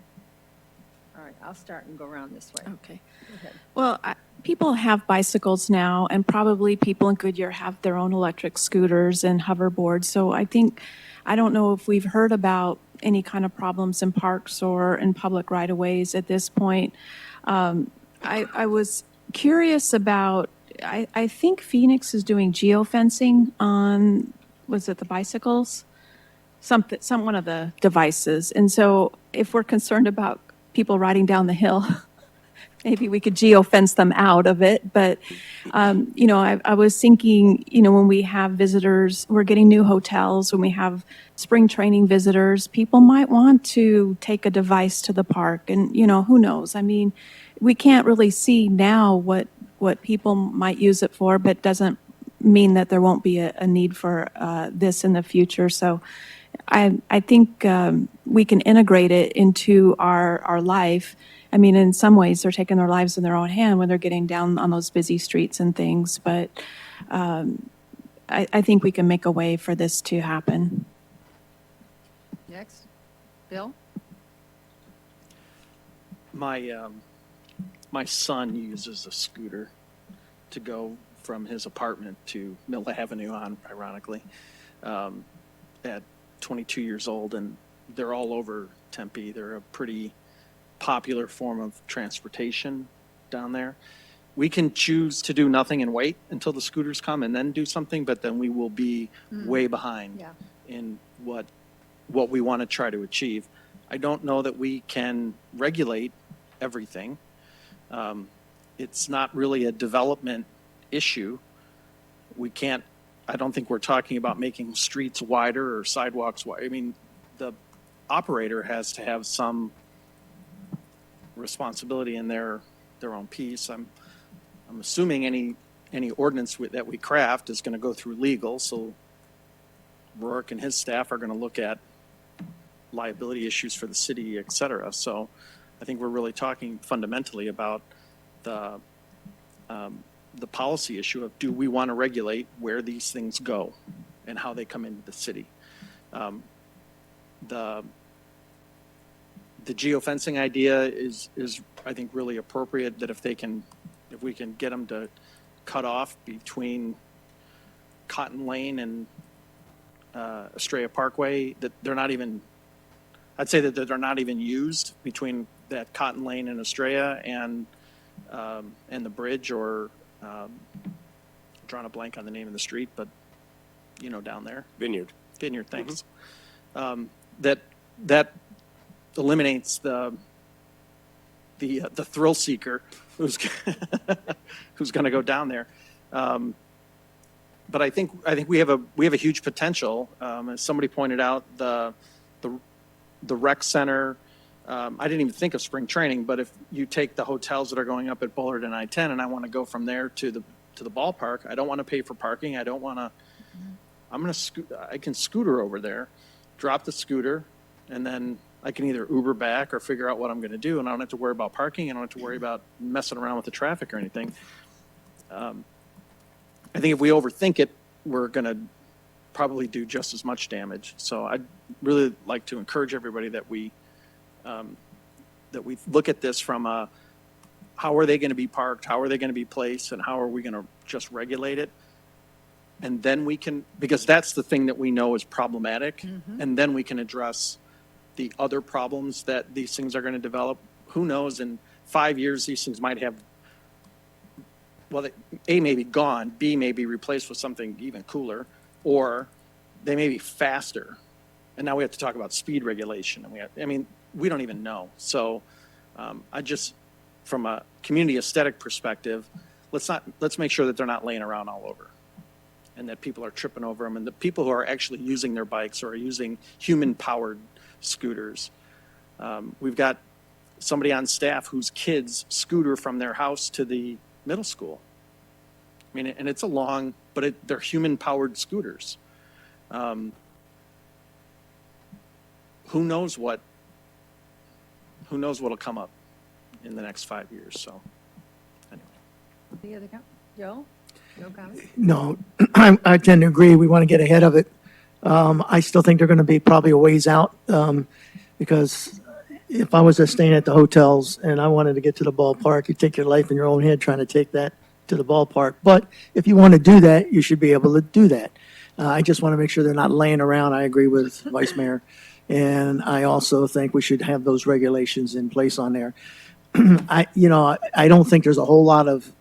All right, I'll start and go around this way. Okay. Go ahead. Well, people have bicycles now, and probably people in Goodyear have their own electric scooters and hoverboards. So I don't know if we've heard about any kind of problems in parks or in public right-of-ways at this point. I was curious about, I think Phoenix is doing geofencing on, was it the bicycles? One of the devices. And so if we're concerned about people riding down the hill, maybe we could geofence them out of it. But, I was thinking, when we have visitors, we're getting new hotels, when we have spring training visitors, people might want to take a device to the park. And, who knows? I mean, we can't really see now what people might use it for, but doesn't mean that there won't be a need for this in the future. So I think we can integrate it into our life. I mean, in some ways, they're taking their lives in their own hand when they're getting down on those busy streets and things. But I think we can make a way for this to happen. Next, Bill? My son uses a scooter to go from his apartment to Mill Avenue ironically, at 22 years old, and they're all over Tempe. They're a pretty popular form of transportation down there. We can choose to do nothing and wait until the scooters come and then do something, but then we will be way behind Yeah. in what we want to try to achieve. I don't know that we can regulate everything. It's not really a development issue. I don't think we're talking about making streets wider or sidewalks wider. I mean, the operator has to have some responsibility in their own piece. I'm assuming any ordinance that we craft is going to go through legal, so Rourke and his staff are going to look at liability issues for the city, et cetera. So I think we're really talking fundamentally about the policy issue of, do we want to regulate where these things go and how they come into the city? The geofencing idea is I think really appropriate, that if we can get them to cut off between Cotton Lane and Estrella Parkway, that they're not even, I'd say that they're not even used between that Cotton Lane and Estrella and the bridge, or drawing a blank on the name of the street, but down there. Vineyard. Thanks. That eliminates the thrill seeker who's who's going to go down there. But I think we have a huge potential. As somebody pointed out, the rec center. I didn't even think of spring training, but if you take the hotels that are going up at Bullard and I-10, and I want to go from there to the ballpark, I don't want to pay for parking. I don't want to. I can scooter over there, drop the scooter, and then I can either Uber back or figure out what I'm going to do, and I don't have to worry about parking. I don't have to worry about messing around with the traffic or anything. I think if we overthink it, we're going to probably do just as much damage. So I'd really like to encourage everybody that we look at this from how are they going to be parked, how are they going to be placed, and how are we going to just regulate it? And then we can, because that's the thing that we know is problematic, and then we can address the other problems that these things are going to develop. Who knows, in 5 years, these things might have, well, A, may be gone, B, may be replaced with something even cooler, or they may be faster. And now we have to talk about speed regulation. And we don't even know. So from a community aesthetic perspective, let's make sure that they're not laying around all over, and that people are tripping over them, and the people who are actually using their bikes or are using human-powered scooters. We've got somebody on staff whose kids scooter from their house to the middle school. And it's a long, but they're human-powered scooters. Who knows what who knows what'll come up in the next 5 years, so, anyway. Any other Joe? No comment? No, I tend to agree. We want to get ahead of it. I still think they're going to be probably a ways out, because if I was just staying at the hotels and I wanted to get to the ballpark, you take your life in your own hand trying to take that to the ballpark. But if you want to do that, you should be able to do that. I just want to make sure they're not laying around. I agree with Vice Mayor. And I also think we should have those regulations in place on there. I don't think there's a whole lot of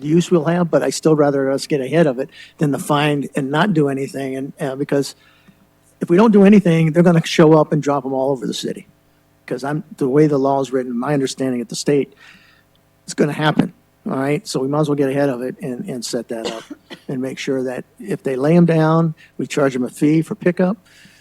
use we'll have, but I still rather us get ahead of it than to find and not do anything. And because if we don't do anything, they're going to show up and drop them all over the city. Because the way the law is written, my understanding at the state, it's going to happen. All right, so we might as well get ahead of it and set that up and make sure that if they lay them down, we charge them a fee for pickup.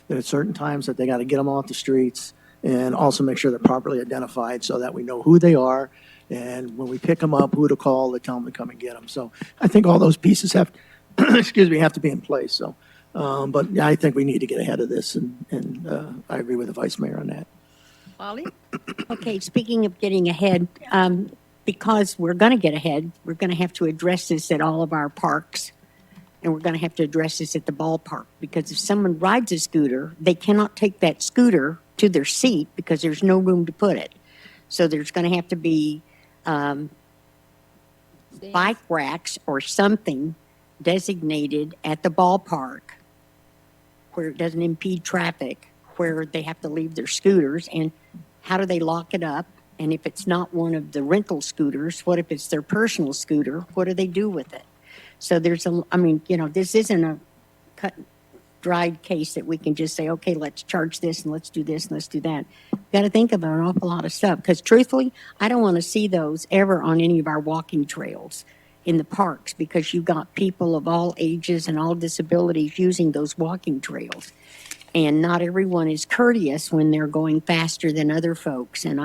That at certain times that they got to get them off the streets, and also make sure they're properly identified so that we know who they are. And when we pick them up, who to call to tell them to come and get them. So I think all those pieces have, excuse me, have to be in place. So, but yeah, I think we need to get ahead of this, and I agree with the Vice Mayor on that. Molly? Okay, speaking of getting ahead, because we're going to get ahead, we're going to have to address this at all of our parks, and we're going to have to address this at the ballpark, because if someone rides a scooter, they cannot take that scooter to their seat because there's no room to put it. So there's going to have to be bike racks or something designated at the ballpark where it doesn't impede traffic, where they have to leave their scooters, and how do they lock it up? And if it's not one of the rental scooters, what if it's their personal scooter? What do they do with it? So this isn't a cut dried case that we can just say, okay, let's charge this and let's do this and let's do that. We've got to think about an awful lot of stuff, because truthfully, I don't want to see those ever on any of our walking trails in the parks, because you've got people of all ages and all disabilities using those walking trails. And not everyone is courteous when they're going faster than other folks. And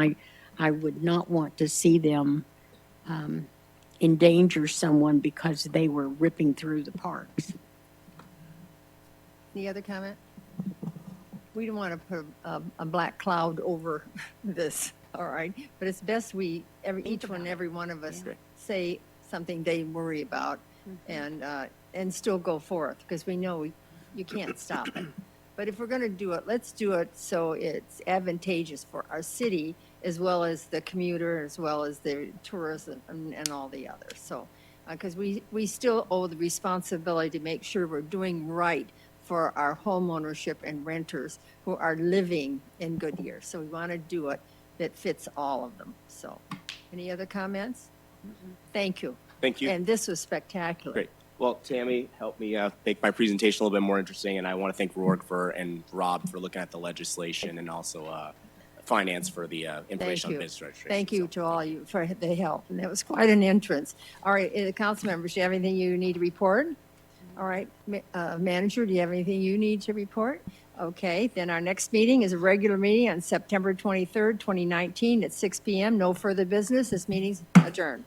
I would not want to see them endanger someone because they were ripping through the parks. Any other comment? We don't want to put a black cloud over this, all right? But it's best every one of us say something they worry about and still go forth, because we know you can't stop it. But if we're going to do it, let's do it so it's advantageous for our city, as well as the commuter, as well as the tourism and all the others. So, because we still owe the responsibility to make sure we're doing right for our home ownership and renters who are living in Goodyear. So we want to do it that fits all of them. So, any other comments? Thank you. Thank you. And this was spectacular. Great. Well, Tammy helped me make my presentation a little bit more interesting, and I want to thank Rourke and Rob for looking at the legislation, and also Finance for the information on you. business registration. Thank you to all you for the help, and that was quite an entrance. All right, council members, do you have anything you need to report? All right, manager, do you have anything you need to report? Okay, then our next meeting is a regular meeting on September 23rd, 2019 at 6 p.m. No further business. This meeting's adjourned.